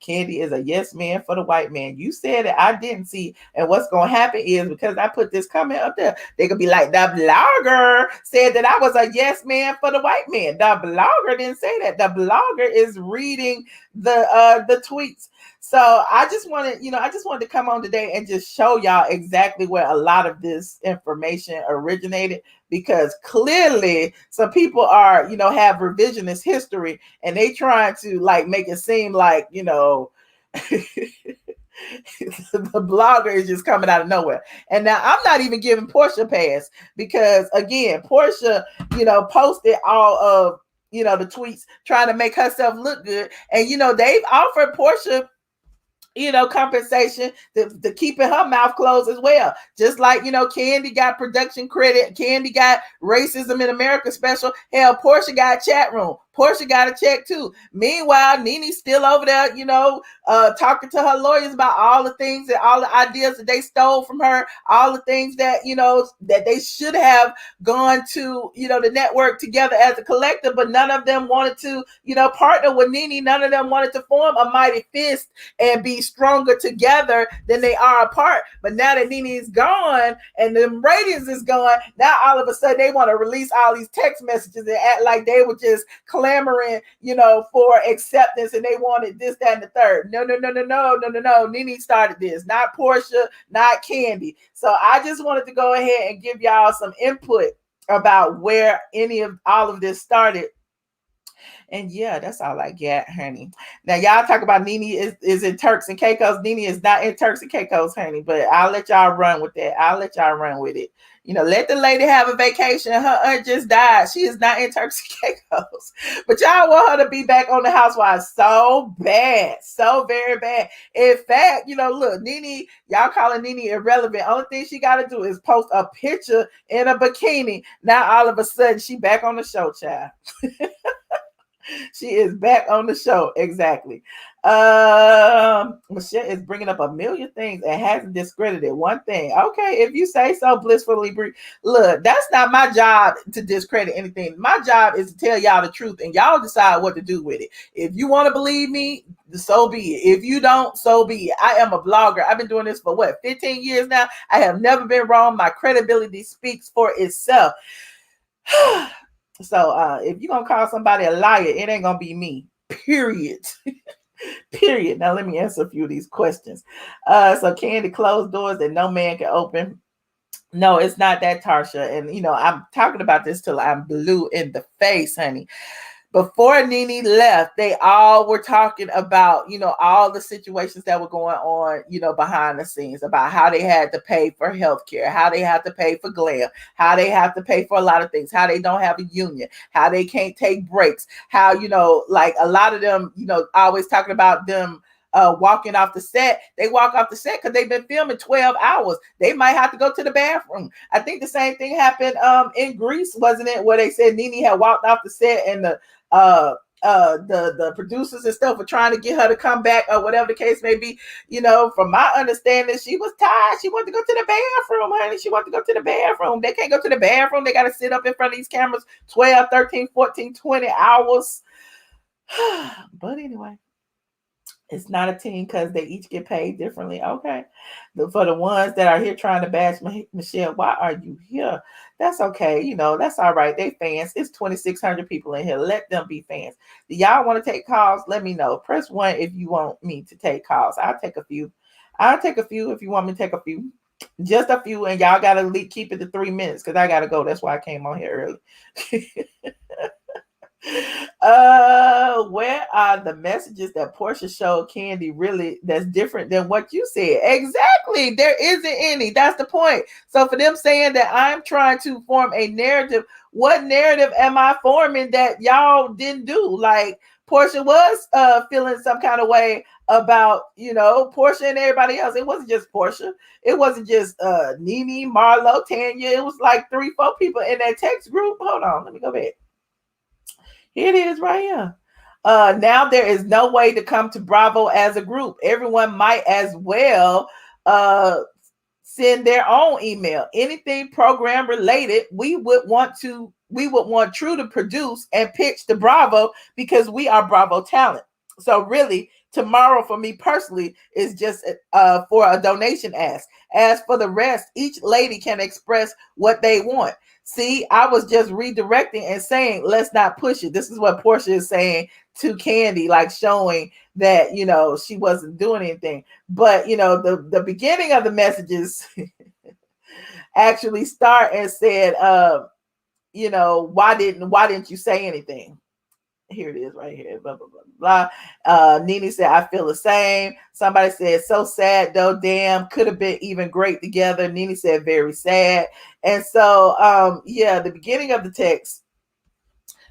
Kandi is a yes man for the white man. You said it. I didn't see. And what's going to happen is, because I put this comment up there, they could be like, the blogger said that I was a yes man for the white man. The blogger didn't say that. The blogger is reading the tweets. So I just wanted to come on today and just show y'all exactly where a lot of this information originated, because clearly some people are, you know, have revisionist history and they trying to like make it seem like, you know, the blogger is just coming out of nowhere. And now I'm not even giving Porsha a pass, because again, Porsha, you know, posted all of, you know, the tweets trying to make herself look good. And, you know, they've offered Porsha, you know, compensation to keeping her mouth closed as well. Just like, you know, Kandi got production credit. Kandi got Racism in America special. Hell, Porsha got a chat room. Porsha got a check too. Meanwhile, NeNe's still over there, you know, talking to her lawyers about all the things and all the ideas that they stole from her, all the things that, you know, that they should have gone to, you know, the network together as a collective, but none of them wanted to, you know, partner with NeNe. None of them wanted to form a mighty fist and be stronger together than they are apart. But now that NeNe is gone and the ratings is gone, now all of a sudden they want to release all these text messages and act like they were just clamoring, you know, for acceptance and they wanted this, that, and the third. No. NeNe started this, not Porsha, not Kandi. So I just wanted to go ahead and give y'all some input about where all of this started. And yeah, that's all I got, honey. Now, y'all talk about NeNe is in Turks and Caicos. NeNe is not in Turks and Caicos, honey, but I'll let y'all run with that. I'll let y'all run with it. You know, let the lady have a vacation. Her aunt just died. She is not in Turks and Caicos. But y'all want her to be back on the Housewives so bad. So very bad. In fact, you know, look, NeNe, y'all calling NeNe irrelevant. Only thing she got to do is post a picture in a bikini. Now, all of a sudden, she back on the show, child. She is back on the show. Exactly. Michelle is bringing up a million things and hasn't discredited one thing. Okay, if you say so, blissfully brief. Look, that's not my job to discredit anything. My job is to tell y'all the truth, and y'all decide what to do with it. If you want to believe me, so be it. If you don't, so be it. I am a blogger. I've been doing this for 15 years now. I have never been wrong. My credibility speaks for itself. So if you're gonna call somebody a liar, it ain't gonna be me. Period. Period. Now let me answer a few of these questions. So Kandi, closed doors that no man can open. No, it's not that, Tarsha. And I'm talking about this till I'm blue in the face, honey. Before Nene left, they all were talking about, all the situations that were going on, behind the scenes, about how they had to pay for healthcare, how they had to pay for glam, how they have to pay for a lot of things, how they don't have a union, how they can't take breaks, how, like a lot of them, always talking about them walking off the set. They walk off the set because they've been filming 12 hours. They might have to go to the bathroom. I think the same thing happened in Greece, wasn't it? Where they said Nene had walked off the set and the producers and stuff were trying to get her to come back or whatever the case may be. From my understanding, she was tired. She wanted to go to the bathroom, honey. She wanted to go to the bathroom. They can't go to the bathroom. They got to sit up in front of these cameras 12, 13, 14, 20 hours. But anyway, it's not a team because they each get paid differently. Okay. For the ones that are here trying to bash Michelle, why are you here? That's okay. That's all right. They fans. It's 2,600 people in here. Let them be fans. Do y'all want to take calls? Let me know. Press 1 if you want me to take calls. I'll take a few. I'll take a few if you want me to take a few. Just a few. And y'all got to keep it to 3 minutes because I got to go. That's why I came on here early. Where are the messages that Porsha showed Kandi really that's different than what you said? Exactly. There isn't any. That's the point. So for them saying that I'm trying to form a narrative, what narrative am I forming that y'all didn't do? Like Porsha was feeling some kind of way about, Porsha and everybody else. It wasn't just Porsha. It wasn't just Nene, Marlo, Tanya. It was like 3, 4 people in that text group. Hold on. Let me go back. Here it is right here. Now there is no way to come to Bravo as a group. Everyone might as well send their own email. Anything program related, we would want True to produce and pitch to Bravo because we are Bravo talent. So really, tomorrow for me personally is just for a donation ask. As for the rest, each lady can express what they want. See, I was just redirecting and saying, let's not push it. This is what Porsha is saying to Kandi, like showing that, she wasn't doing anything. But, the beginning of the messages actually start and said, why didn't you say anything? Here it is right here. Blah, blah, blah, blah. Nene said, I feel the same. Somebody said, so sad though. Damn, could have been even great together. Nene said, very sad. And so, the beginning of the text,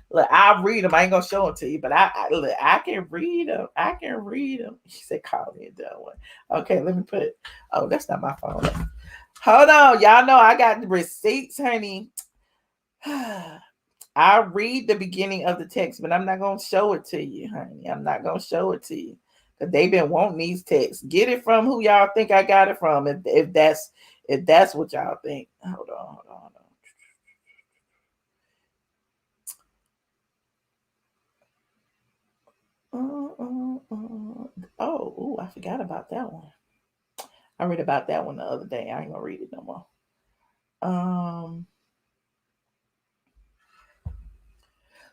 look, I'll read them. I ain't going to show them to you, but I can read them. I can read them. She said, call me a dumb one. Okay, let me put it. Oh, that's not my phone. Hold on. Y'all know I got the receipts, honey. I'll read the beginning of the text, but I'm not going to show it to you, honey. I'm not going to show it to you because they've been wanting these texts. Get it from who y'all think I got it from. If that's what y'all think. Hold on. Oh, I forgot about that one. I read about that one the other day. I ain't going to read it no more.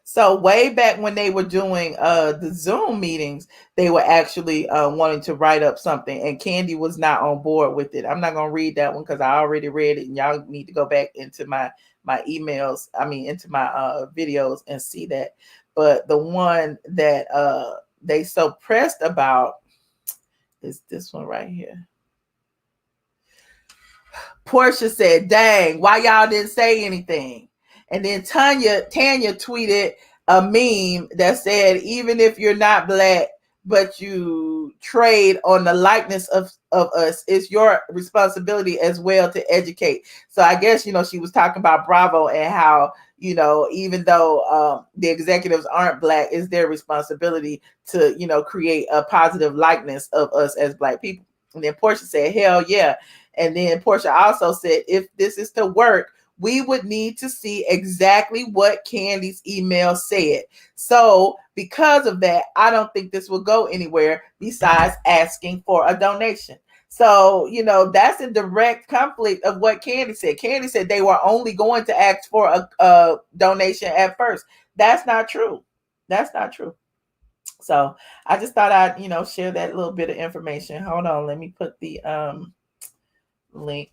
So way back when they were doing the Zoom meetings, they were actually wanting to write up something, and Kandi was not on board with it. I'm not going to read that one because I already read it, and y'all need to go back into my emails. Into my videos and see that. But the one that they so pressed about is this one right here. Porsha said, dang, why y'all didn't say anything? And then Tanya tweeted a meme that said, even if you're not black, but you trade on the likeness of us. It's your responsibility as well to educate. So I guess, she was talking about Bravo and how, even though the executives aren't Black, it's their responsibility to, create a positive likeness of us as Black people. And then Porsha said, hell yeah. And then Porsha also said, if this is to work, we would need to see exactly what Kandi's email said. So because of that, I don't think this will go anywhere besides asking for a donation. So, that's in direct conflict of what Kandi said. Kandi said they were only going to ask for a donation at first. That's not true. That's not true. So I just thought I'd, share that little bit of information. Hold on. Let me put the link,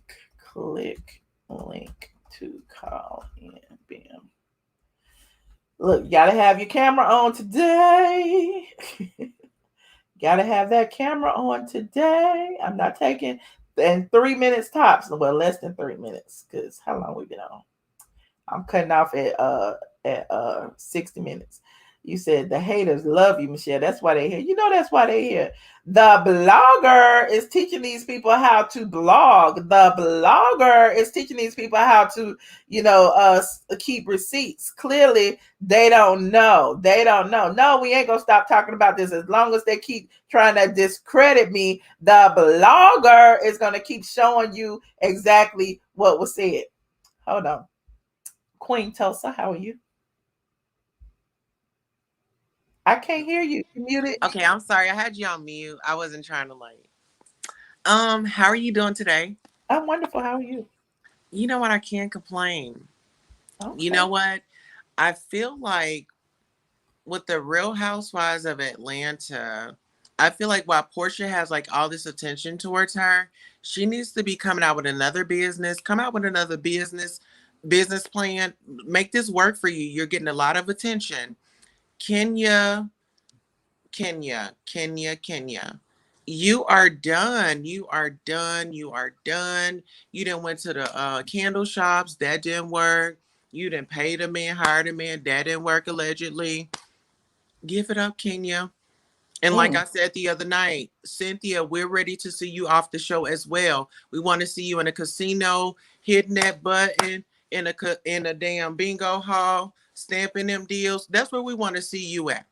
click link to call in. Bam. Look, you gotta have your camera on today. Gotta have that camera on today. I'm not taking in 3 minutes tops. Well, less than 3 minutes, because how long we been on? I'm cutting off at 60 minutes. You said the haters love you, Michelle. That's why they're here. That's why they're here. The blogger is teaching these people how to blog. The blogger is teaching these people how to, keep receipts. Clearly, they don't know. They don't know. No, we ain't going to stop talking about this as long as they keep trying to discredit me. The blogger is going to keep showing you exactly what was said. Hold on. Queen Tulsa, how are you? I can't hear you. You muted. Okay, I'm sorry. I had you on mute. I wasn't trying to how are you doing today? I'm wonderful. How are you? You know what? I can't complain. Okay. You know what? I feel like with the Real Housewives of Atlanta, I feel like while Porsha has all this attention towards her, she needs to be coming out with another business, business plan. Make this work for you. You're getting a lot of attention. Kenya. You are done. You are done. You are done. You done went to the candle shops. That didn't work. You done paid a man, hired a man. That didn't work, allegedly. Give it up, Kenya. And like I said the other night, Cynthia, we're ready to see you off the show as well. We want to see you in a casino, hitting that button, in a damn bingo hall, stamping them deals. That's where we want to see you at.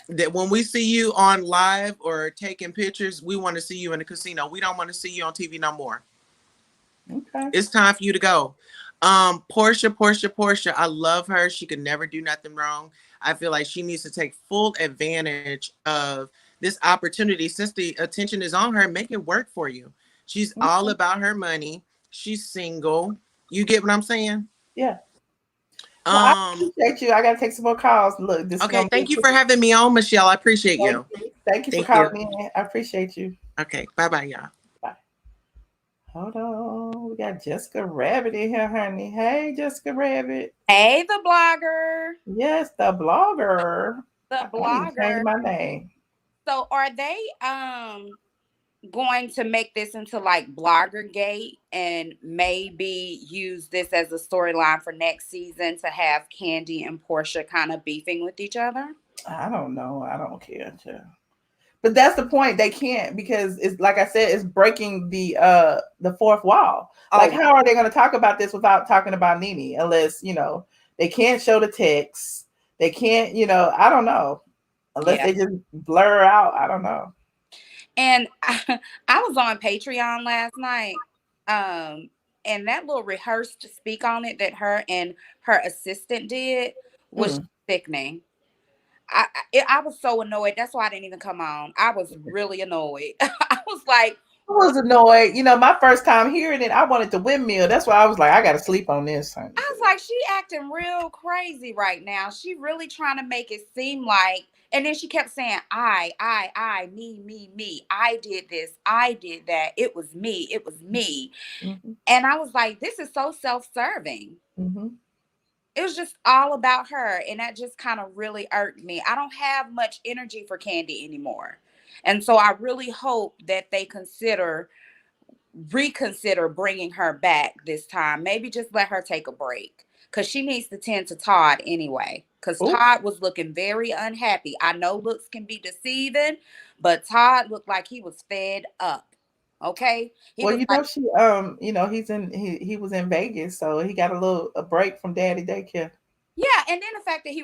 That when we see you on live or taking pictures, we want to see you in the casino. We don't want to see you on TV no more. Okay. It's time for you to go. Porsha. I love her. She could never do nothing wrong. I feel like she needs to take full advantage of this opportunity. Since the attention is on her, make it work for you. She's all about her money. She's single. You get what I'm saying? Yeah. Well, I appreciate you. I gotta take some more calls. Look, okay. Thank you for having me on, Michelle. I appreciate you. Thank you for calling in. I appreciate you. Okay. Bye, y'all. Bye. Hold on. We got Jessica Rabbit in here, honey. Hey, Jessica Rabbit. Hey, the blogger. Yes, the blogger. The blogger. Change my name. So, are they going to make this into Bloggergate and maybe use this as a storyline for next season to have Kandi and Porsha kind of beefing with each other? I don't know. I don't care. But that's the point. They can't, because it's like I said, it's breaking the fourth wall. How are they going to talk about this without talking about Nene? Unless, they can't show the text. They can't, I don't know. Unless they just blur out. I don't know. And I was on Patreon last night, and that little rehearsed speak on it that her and her assistant did was sickening. I was so annoyed. That's why I didn't even come on. I was really annoyed. I was annoyed. My first time hearing it, I wanted to windmill. That's why I was like, I got to sleep on this. Honey. I was like, she acting real crazy right now. She really trying to make it seem like. And then she kept saying, I, me. I did this. I did that. It was me. Mm-hmm. And I was like, this is so self-serving. Mm-hmm. It was just all about her. And that just kind of really irked me. I don't have much energy for Kandi anymore. And so I really hope that they reconsider bringing her back this time. Maybe just let her take a break. because she needs to tend to Todd anyway. Because Todd was looking very unhappy. I know looks can be deceiving, but Todd looked like he was fed up. Okay. He Well, was you know, like, she you know, he was in Vegas, so he got a break from daddy daycare. yeah, and then the fact that he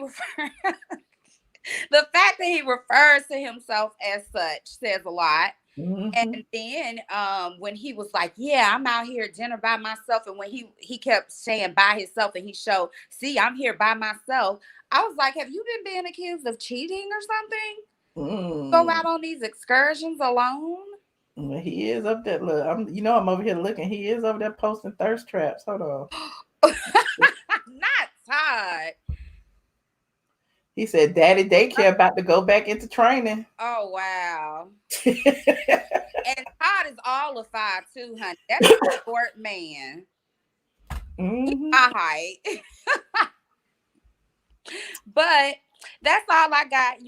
refers to himself as such says a lot. And then when he was like, yeah, I'm out here at dinner by myself, and when he kept saying by himself, and he showed, see, I'm here by myself, I was like, have you been being accused of cheating or something? Go out on these excursions alone? He is up there. Look, I'm over here looking. He is over there posting thirst traps. Hold on. Not Todd. He said, "Daddy daycare about to go back into training." Oh wow! And Todd is all of 5'2", honey. That's a short man. My height. But that's all I got.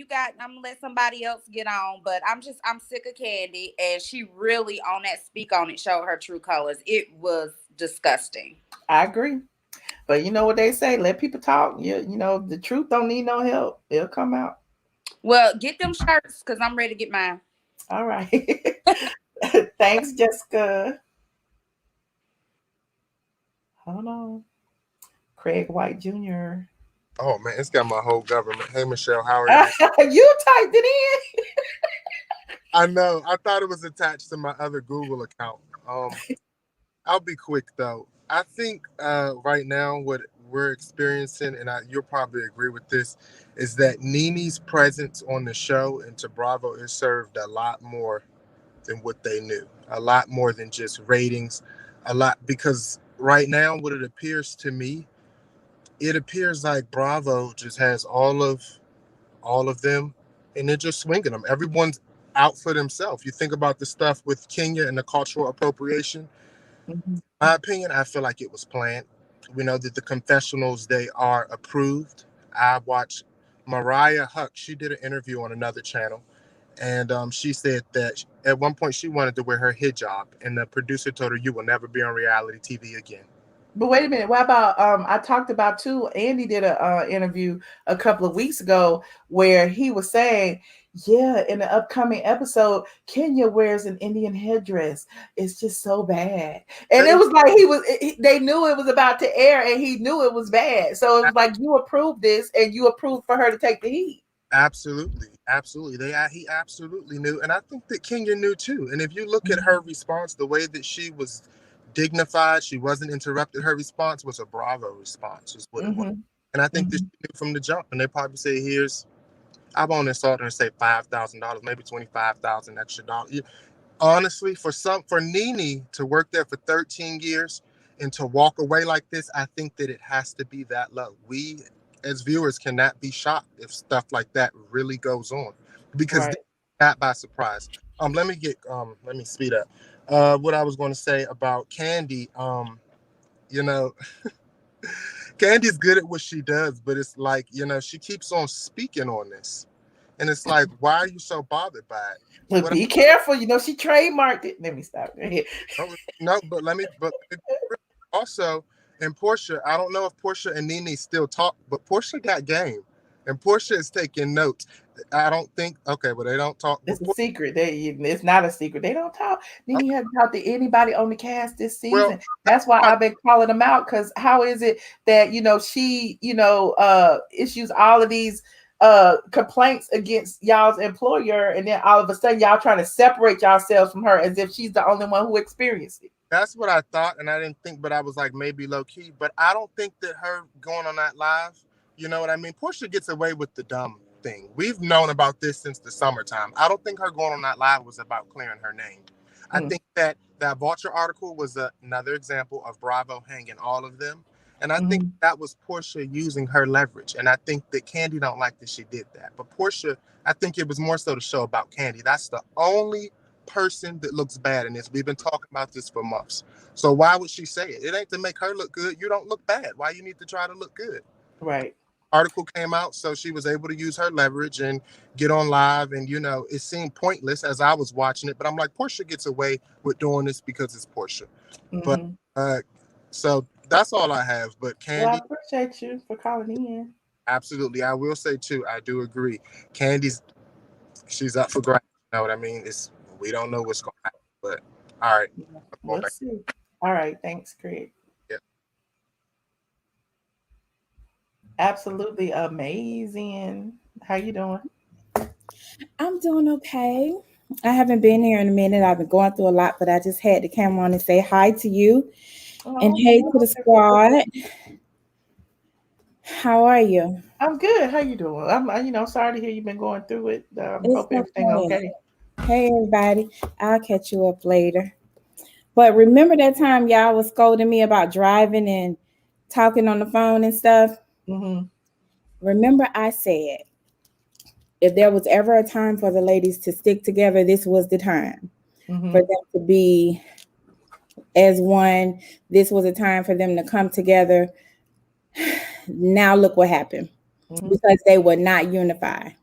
I'm gonna let somebody else get on, but I'm sick of Kandi, and she really on that Speak On It showed her true colors. It was disgusting. I agree. But you know what they say, let people talk. You know, the truth don't need no help. It'll come out. Well, get them shirts because I'm ready to get mine. All right. Thanks, Jessica. Hold on. Craig White Jr. Oh man, it's got my whole government. Hey Michelle, how are you? You typed it in. I know. I thought it was attached to my other Google account. I'll be quick though. I think right now what we're experiencing, and you'll probably agree with this, is that NeNe's presence on the show and to Bravo is served a lot more than what they knew. A lot more than just ratings. A lot, because right now what it appears to me, it appears like Bravo just has all of them, and they're just swinging them. Everyone's out for themselves. You think about the stuff with Kenya and the cultural appropriation. In my opinion, I feel like it was planned. We know that the confessionals, they are approved. I watched Mariah Huck. She did an interview on another channel, and she said that at one point she wanted to wear her hijab, and the producer told her, "You will never be on reality TV again." But wait a minute. What about I talked about too, Andy did a interview a couple of weeks ago where he was saying, yeah, in the upcoming episode, Kenya wears an Indian headdress. It's just so bad. And it was like they knew it was about to air and he knew it was bad. So it was like, you approved this and you approved for her to take the heat. Absolutely. He absolutely knew. And I think that Kenya knew too. And if you look at her response, the way that she was dignified, she wasn't interrupted. Her response was a Bravo response, is what it was. And I think this knew from the jump. And they probably say, I won't insult her and say $5,000, maybe $25,000 extra dollars. Honestly, for NeNe to work there for 13 years and to walk away like this, I think that it has to be that low. We as viewers cannot be shocked if stuff like that really goes on, because they're not by surprise. Let me speed up. What I was going to say about Kandi, Kandi's good at what she does, but it's like, she keeps on speaking on this. And it's like, why are you so bothered by it? But be careful, she trademarked it. Let me stop right here. No, but also, and Porsha, I don't know if Porsha and NeNe still talk, but Porsha got game. And Porsha is taking notes. I don't think, they don't talk. It's a secret. It's not a secret. They don't talk. NeNe hasn't talked to anybody on the cast this season. Well, that's why I've been calling them out, because how is it that, she, issues all of these complaints against y'all's employer, and then all of a sudden y'all trying to separate yourselves from her as if she's the only one who experienced it. That's what I thought, and I didn't think, but I was like, maybe low key. But I don't think that her going on that live, you know what I mean? Porsha gets away with the dumb thing. We've known about this since the summertime. I don't think her going on that live was about clearing her name. I think that Vulture article was another example of Bravo hanging all of them. And I think that was Porsha using her leverage. And I think that Kandi don't like that she did that. But Porsha, I think it was more so the show about Kandi. That's the only person that looks bad in this. We've been talking about this for months. So why would she say it? It ain't to make her look good. You don't look bad. Why you need to try to look good? Right. Article came out, so she was able to use her leverage and get on live. And, it seemed pointless as I was watching it. But I'm like, Porsha gets away with doing this because it's Porsha. But so that's all I have. But Well, I Kandi, appreciate you for calling in. absolutely, I will say too. I do agree. She's up for grabs. You know what I mean? We don't know what's going to happen. But all right, We'll see. All right, thanks, Craig. Yeah. Absolutely amazing. How you doing? I'm doing okay. I haven't been here in a minute. I've been going through a lot, but I just had to come on and say hi to you and hey to the squad. How are you? I'm good. How you doing? I'm sorry to hear you've been going through it. Hope everything okay. Hey everybody. I'll catch you up later. But remember that time y'all was scolding me about driving and talking on the phone and stuff? Mm-hmm. Remember I said, if there was ever a time for the ladies to stick together, this was the time for them to be as one. This was a time for them to come together. Now look what happened. Because they were not unified.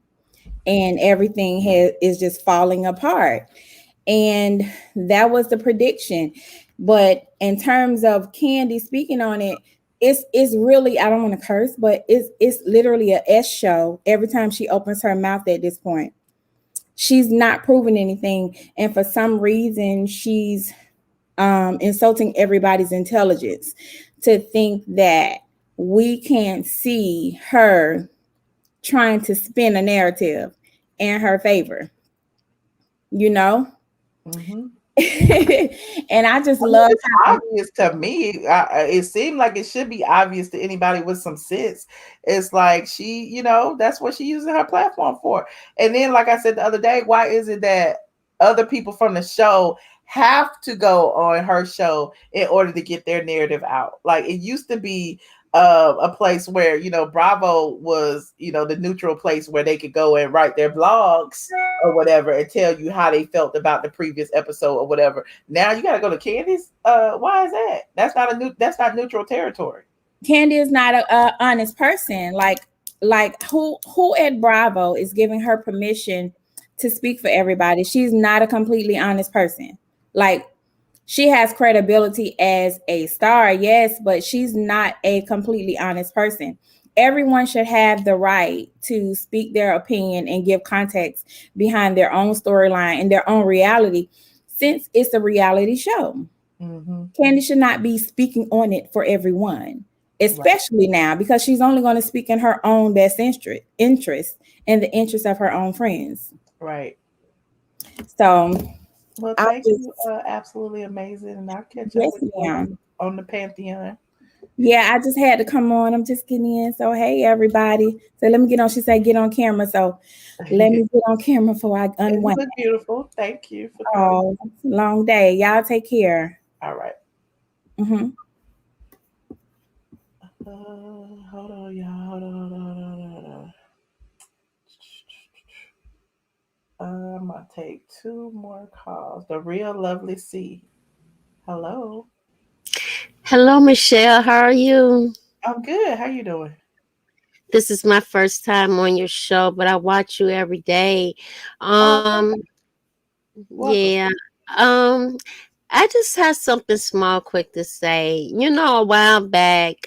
And everything is just falling apart. And that was the prediction. But in terms of Kandi speaking on it, it's really, I don't want to curse, but it's literally a S show every time she opens her mouth at this point. She's not proving anything. And for some reason, she's insulting everybody's intelligence to think that we can't see her trying to spin a narrative in her favor. You know? And I just love it's obvious to me. It seemed like it should be obvious to anybody with some sense. It's like she, that's what she uses her platform for. And then, like I said the other day, why is it that other people from the show have to go on her show in order to get their narrative out? Like it used to be a place where Bravo was the neutral place where they could go and write their blogs or whatever and tell you how they felt about the previous episode or whatever. Now you got to go to Kandi's. Why is that? That's not neutral territory. Kandi is not a honest person. Like who at Bravo is giving her permission to speak for everybody? She's not a completely honest person. Like, she has credibility as a star, yes, but she's not a completely honest person. Everyone should have the right to speak their opinion and give context behind their own storyline and their own reality, since it's a reality show. Kandi should not be speaking on it for everyone, especially now, because she's only going to speak in her own best interest and the interest of her own friends. Right. So... Well, thank you. Absolutely amazing. And I'll catch up with you on the Pantheon. Yeah, I just had to come on. I'm just getting in. So, hey, everybody. So, let me get on. She said, get on camera. So, let me get on camera before I unwind. You look beautiful. Thank you for coming. Oh, long day. Y'all take care. All right. Mm-hmm. Hold on, y'all. Hold on. I'm going to take 2 more calls. The real lovely C. Hello. Hello, Michelle. How are you? I'm good. How you doing? This is my first time on your show, but I watch you every day. Yeah. I just have something small, quick to say. A while back,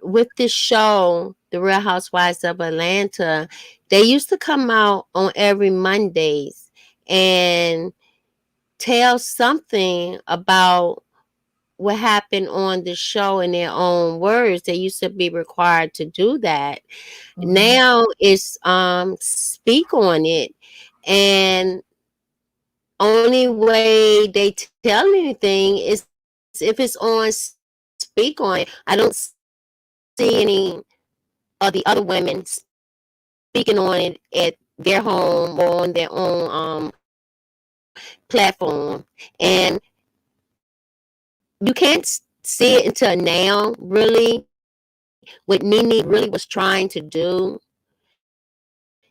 with this show, The Real Housewives of Atlanta, they used to come out on every Mondays and tell something about what happened on the show in their own words. They used to be required to do that. Now it's speak on it, and only way they tell anything is if it's on speak on it. I don't see any of the other women speaking on it at their home or on their own platform, and you can't see it until now, really, what Nene really was trying to do.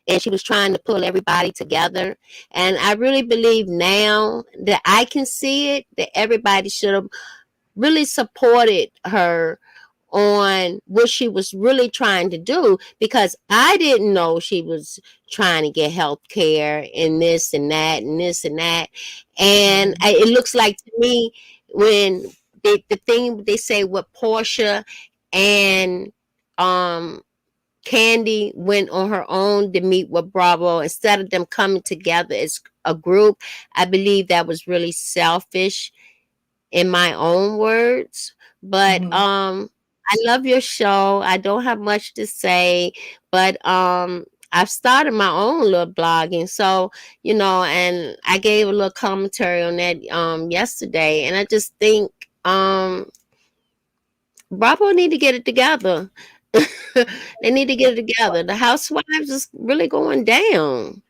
And she was trying to pull everybody together. And I really believe now that I can see it, that everybody should have really supported her on what she was really trying to do, because I didn't know she was trying to get health care and this and that and this and that. And it looks like to me, when the thing they say with Porsha and Kandi went on her own to meet with Bravo instead of them coming together as a group. I believe that was really selfish in my own words. But I love your show. I don't have much to say, but I've started my own little blogging. So, and I gave a little commentary on that yesterday, and I just think Bravo need to get it together. They need to get it together. The Housewives is really going down.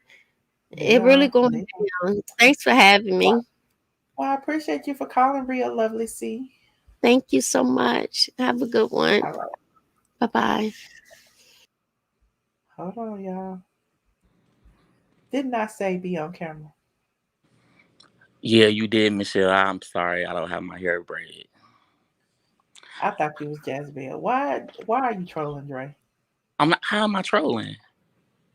It really going down. Thanks for having me. Well, I appreciate you for calling, real lovely C. Thank you so much. Have a good one. All right. Bye-bye. Hold on, y'all. Didn't I say be on camera? Yeah, you did, Michelle. I'm sorry. I don't have my hair braided. I thought you was Jezebel. Why are you trolling, Dre? I'm not. How am I trolling?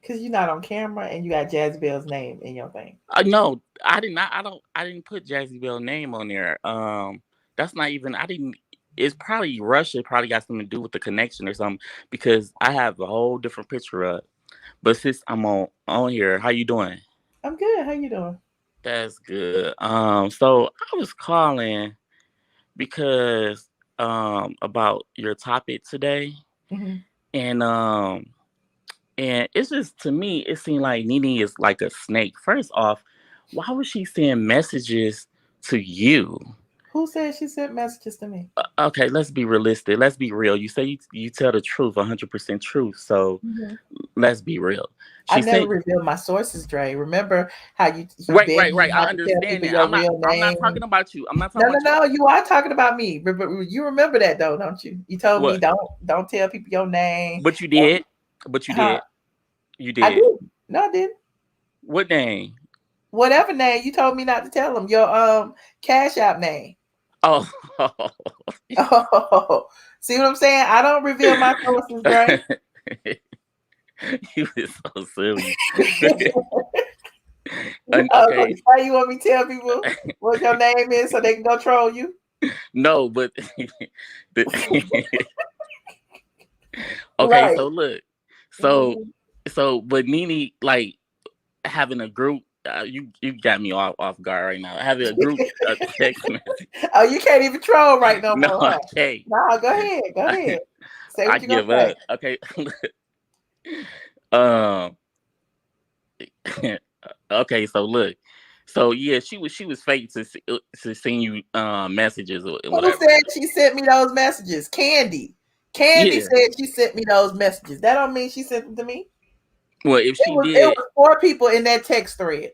Because you're not on camera and you got Jezebel's name in your thing. No, I did not. I didn't put Jezebel's name on there. That's not even. I didn't. It's probably Russia. Probably got something to do with the connection or something. Because I have a whole different picture up. But since I'm on here, how you doing? I'm good. How you doing? That's good. So I was calling because about your topic today, and it's just, to me, it seemed like Nene is like a snake. First off, why was she sending messages to you? Who said she sent messages to me? Okay, let's be realistic. Let's be real. You say you tell the truth, 100% truth. So let's be real. I never revealed my sources, Dre. Remember how you right. I understand that. I'm not talking about you. I'm not talking about you. No, you are talking about me. You remember that though, don't you? You told me don't tell people your name. But you did. You did. I did. No, I didn't. What name? Whatever name. You told me not to tell them your Cash App name. Oh. See what I'm saying? I don't reveal my sources, Dre. You was so silly. Okay. Why you want me to tell people what your name is so they can go troll you? No, but okay. Right. So look, so but Nene, like, having a group. You got me off guard right now. Having a group text message. Oh, you can't even troll right no more. No, I can't. No, go ahead. Say what you gonna say. Okay. Okay. So look. So yeah, she was fake to send you messages or whatever. Who said she sent me those messages? Kandi said she sent me those messages. That don't mean she sent them to me. Well, if she did, it was 4 people in that text thread: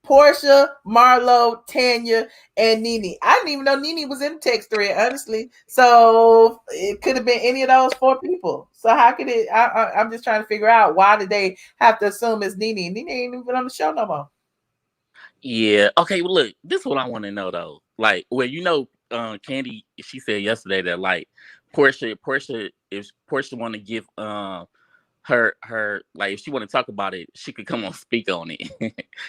Porsha, Marlo, Tanya, and Nene. I didn't even know Nene was in the text thread, honestly. So it could have been any of those 4 people. So how could it? I'm just trying to figure out, why did they have to assume it's Nene? Nene ain't even on the show no more. Yeah. Okay. Well, look, this is what I want to know though. Like, Kandi, she said yesterday that, like, Porsha, if Porsha want to give her, like, if she want to talk about it, she could come on speak on it.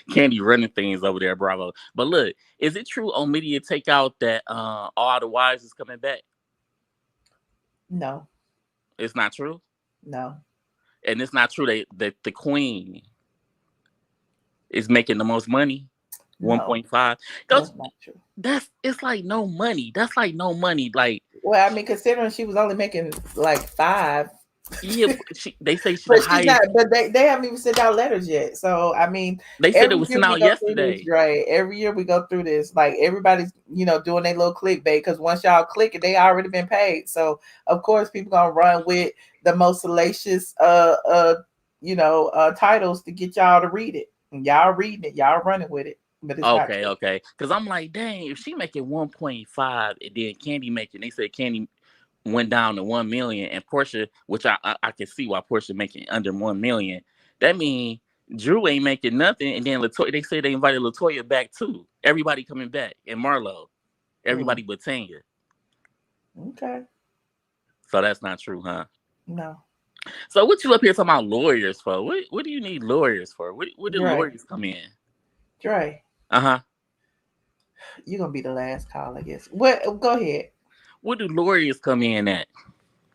Kandi running things over there, Bravo. But look, is it true on Media Takeout that all the wives is coming back? No, it's not true. No, and it's not true that the queen is making the most money. 1.5. That's not true. It's like no money. That's like no money. Like, well, I mean, considering she was only making like 5. Yeah, they say she's but the highest. Not, but they haven't even sent out letters yet. So I mean, they said it was sent out yesterday. Right. Every year we go through this. Like, everybody's doing their little clickbait, because once y'all click it, they already been paid. So of course people gonna run with the most salacious titles to get y'all to read it. And y'all reading it, y'all running with it. But it's okay. Because I'm like, dang, if she making 1.5 and then Kandi making, they said Kandi went down to 1 million, and Porsha, which I can see why Porsha making under 1 million. That means Drew ain't making nothing, and then LaToya, they say they invited LaToya back too. Everybody coming back, and Marlo, everybody but Tanya. Okay. So that's not true, huh? No. So what you up here talking about lawyers for? What do you need lawyers for? What do lawyers come in? Dre. Uh-huh. You're gonna be the last call, I guess. What? Go ahead. What do lawyers come in at?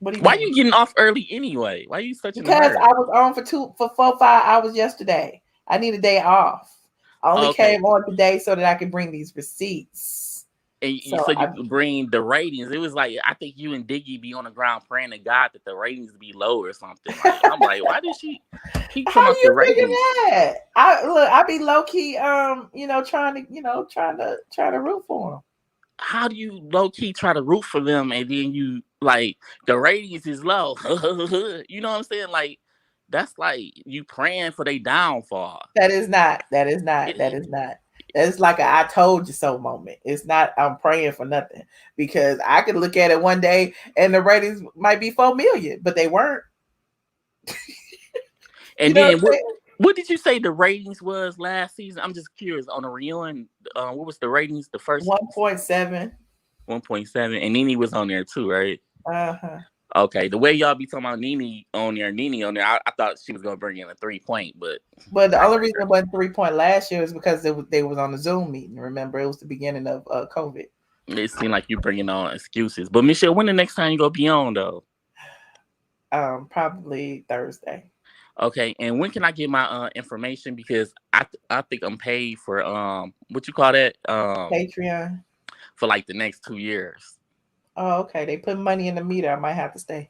What do you Why mean? you getting off early anyway? Why you such Because a nerd? I was on for 4-5 hours yesterday. I need a day off. I only came on today so that I could bring these receipts. And you said you could bring the ratings. It was like, I think you and Diggy be on the ground praying to God that the ratings be low or something. Like, I'm like, why did she keep talking about the ratings? That? I be low key, trying to root for them. How do you low key try to root for them and then you like the ratings is low? You know what I'm saying? Like, that's like you praying for their downfall. That is not. It's like a I told you so moment. It's not I'm praying for nothing, because I could look at it one day and the ratings might be 4 million, but they weren't. And then what did you say the ratings was last season? I'm just curious on the reunion. What was the ratings? The first 1.7. 1.7, and Nene was on there too, right? Uh-huh. Okay, the way y'all be talking about Nene on there, I thought she was gonna bring in a 3-point, but the only reason it wasn't 3-point last year is because they was on the Zoom meeting. Remember, it was the beginning of COVID. It seemed like you bringing on excuses. But Michelle, when the next time you gonna be on though? Probably Thursday. Okay, and when can I get my information? Because I think I'm paid for what you call that Patreon for like the next 2 years. Oh, okay. They put money in the meter. I might have to stay.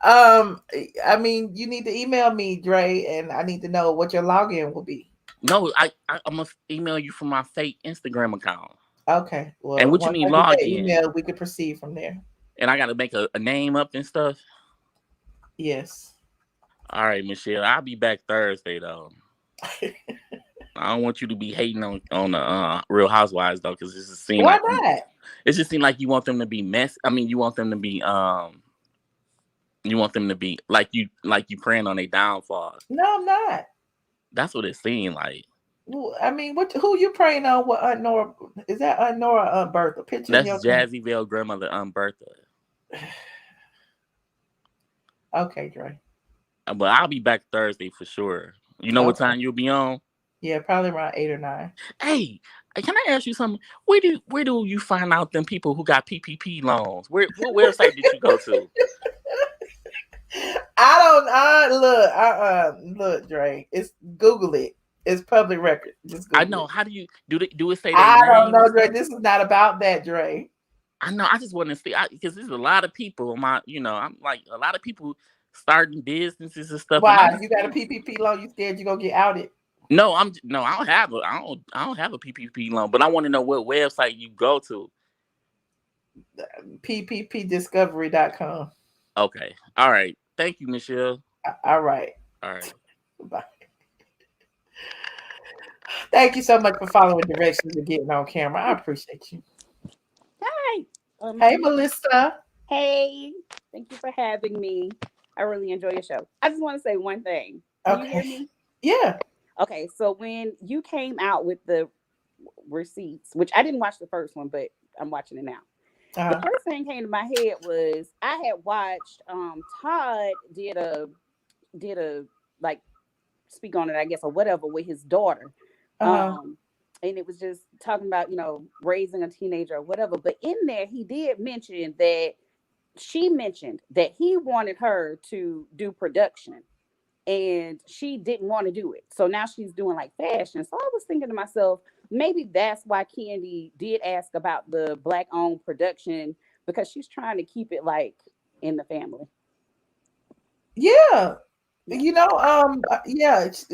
I mean, you need to email me, Dre, and I need to know what your login will be. No, I must email you from my fake Instagram account. Okay. Well, and what you mean login? Email, we could proceed from there. And I got to make a name up and stuff. Yes. All right, Michelle. I'll be back Thursday though. I don't want you to be hating on the Real Housewives though, because this seems like not? It just seems like you want them to be messy. I mean, you want them to be like you praying on their downfall. No, I'm not. That's what it seemed like. I mean, who you praying on? What Aunt Nora? Is that Aunt Nora, Aunt Bertha? Picture that's Jazzy Vale grandmother, Aunt Bertha. Okay, Dre. But I'll be back Thursday for sure. You know what time you'll be on? Yeah, probably around 8 or 9. Hey, can I ask you something? Where do you find out them people who got PPP loans? What website did you go to? Look, Dre. It's Google it. It's public record. Just Google I know. it. How do you do it? Say I don't know, Dre. This is not about that, Dre. I know. I just want to see because there's a lot of people. I'm like a lot of people starting businesses and stuff. Why? You got a PPP loan? You scared you gonna get outed? No, I don't have a PPP loan, but I want to know what website you go to. PPPdiscovery.com. Okay. All right. Thank you, Michelle. All right. Bye. Thank you so much for following directions and getting on camera. I appreciate you. Hi. Hey, Melissa. Hey. Thank you for having me. I really enjoy your show. I just want to say one thing. Can you hear me? Yeah. Okay, so when you came out with the receipts, which I didn't watch the first one, but I'm watching it now. The first thing came to my head was I had watched Todd did a like speak on it, I guess, or whatever with his daughter. And it was just talking about, raising a teenager or whatever. But in there, he did mention that she mentioned that he wanted her to do production. And she didn't want to do it. So now she's doing like fashion. So I was thinking to myself, maybe that's why Kandi did ask about the Black-owned production, because she's trying to keep it like in the family. Yeah.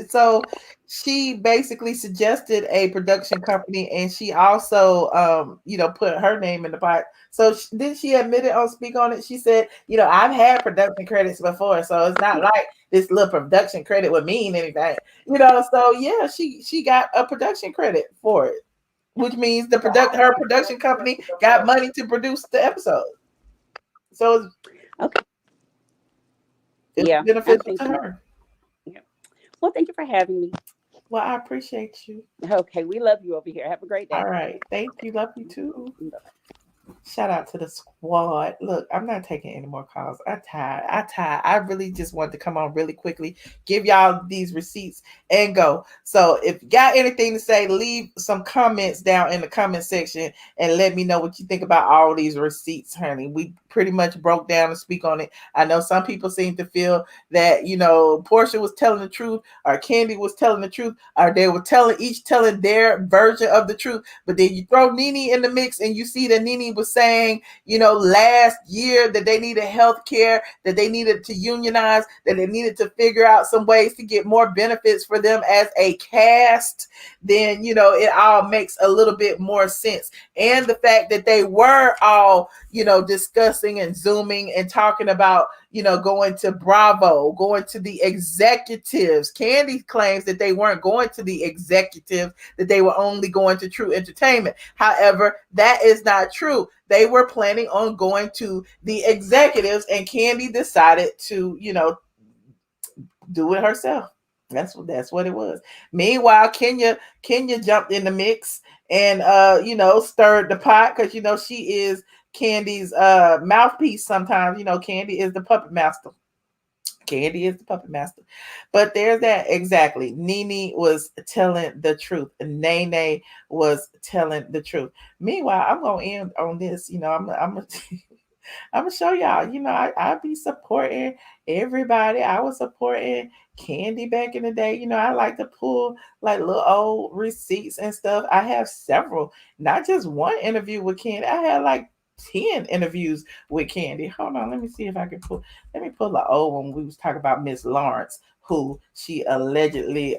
So she basically suggested a production company, and she also, put her name in the pot. So then she admitted on Speak On It. She said, I've had production credits before, so it's not like this little production credit would mean anything, So yeah, she got a production credit for it, which means her production company got money to produce the episode. So it's beneficial to her. Yeah. Well, thank you for having me. Well, I appreciate you. Okay, we love you over here. Have a great day. All right. Thank you. Love you too. Shout out to the squad. What? Look, I'm not taking any more calls. I'm tired. I really just wanted to come on really quickly, give y'all these receipts and go. So if you got anything to say, leave some comments down in the comment section and let me know what you think about all these receipts, honey. We pretty much broke down and speak on it. I know some people seem to feel that, Porsha was telling the truth or Kandi was telling the truth or they were each telling their version of the truth. But then you throw Nene in the mix and you see that Nene was saying, last year that they needed health care, that they needed to unionize, that they needed to figure out some ways to get more benefits for them as a cast, then, it all makes a little bit more sense. And the fact that they were all, discussing and Zooming and talking about, going to Bravo, going to the executives. Kandi claims that they weren't going to the executives, that they were only going to True Entertainment. However, that is not true. They were planning on going to the executives, and Kandi decided to, do it herself. That's what it was. Meanwhile, Kenya jumped in the mix and stirred the pot because she is Kandi's mouthpiece sometimes. Kandi is the puppet master. Kandi is the puppet master. But there's that exactly. Nene was telling the truth. Nene was telling the truth. Meanwhile, I'm gonna end on this. I'm gonna show y'all. I be supporting everybody. I was supporting Kandi back in the day. I like to pull like little old receipts and stuff. I have several, not just one interview with Kandi. I had like 10 interviews with Kandi. Hold on, let me see if I can pull. Let me pull the old one. We was talking about Miss Lawrence, who she allegedly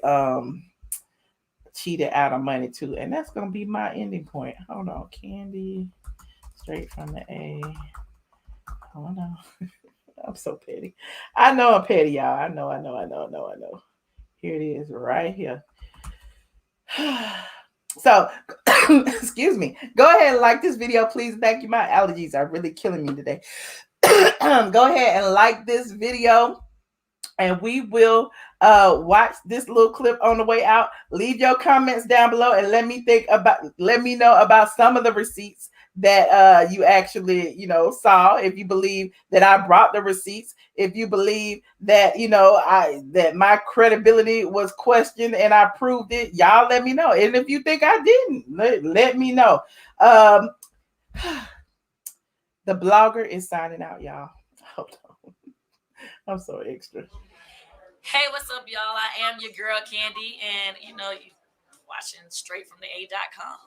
cheated out of money to, and that's gonna be my ending point. Hold on, Kandi, straight from the A. Hold on. I'm so petty. I know I'm petty, y'all. I know. Here it is right here. So, excuse me. Go ahead and like this video, please. Thank you. My allergies are really killing me today. Go ahead and like this video. And we will watch this little clip on the way out. Leave your comments down below and let me know about some of the receipts that you actually saw. If you believe that I brought the receipts, if you believe that that my credibility was questioned and I proved it, y'all let me know. And if you think I didn't, let me know. The blogger is signing out, y'all. Hold on. I'm so extra. Hey, what's up, y'all? I am your girl, Kandi, and you watching straight from the A.com.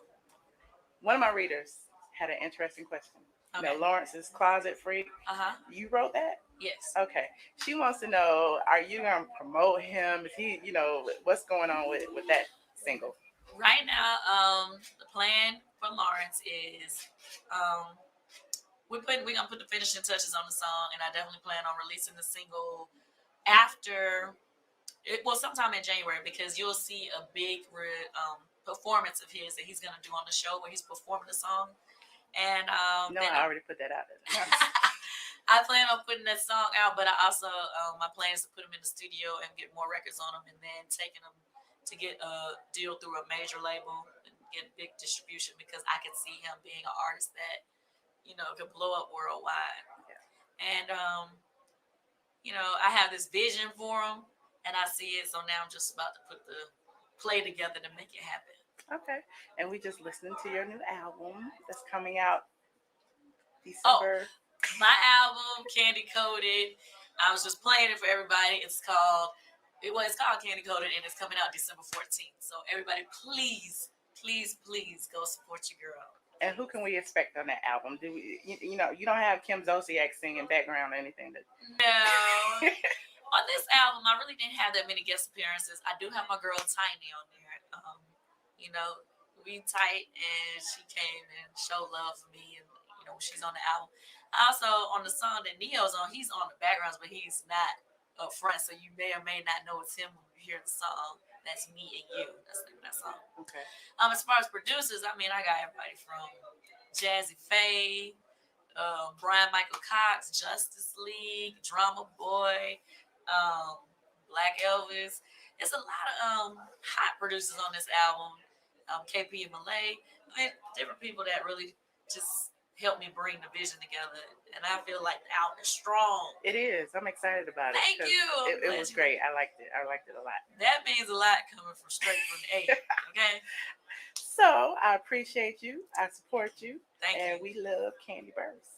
One of my readers had an interesting question. Okay. Lawrence's Closet Freak. You wrote that? Yes. Okay. She wants to know, are you going to promote him? Is he, what's going on with that single? Right now, the plan for Lawrence is we're going to put the finishing touches on the song, and I definitely plan on releasing the single after sometime in January, because you'll see a big performance of his that he's gonna do on the show where he's performing the song. And I already put that out there. I plan on putting that song out, but I also my plan is to put him in the studio and get more records on him, and then taking him to get a deal through a major label and get big distribution, because I can see him being an artist that could blow up worldwide. Yeah. And I have this vision for him, and I see it. So now I'm just about to put the play together to make it happen. Okay. And we just listened to your new album that's coming out December. My album, Kandi Coded. I was just playing it for everybody. It's called Kandi Coded, and it's coming out December 14th. So everybody, please, please, please go support your girl. And who can we expect on that album? Do we, you don't have Kim Zolciak singing background or anything? No. On this album, I really didn't have that many guest appearances. I do have my girl Tiny on there. We tight, and she came and showed love for me, and she's on the album. Also, on the song that Neo's on, he's on the backgrounds, but he's not up front, so you may or may not know it's him when you hear the song. That's Me and You. That's the name of that song. Okay. As far as producers, I got everybody from Jazzy Faye, Brian Michael Cox, Justice League, Drama Boy, Black Elvis. It's a lot of hot producers on this album. KP and Malay. Different people that really just helped me bring the vision together. And I feel like the album is strong. It is. I'm excited about it. Thank 'cause you. It was great. I liked it. I liked it a lot. That means a lot coming from straight from the A. Okay. So I appreciate you. I support you. Thank and you. we love Kandi Burruss.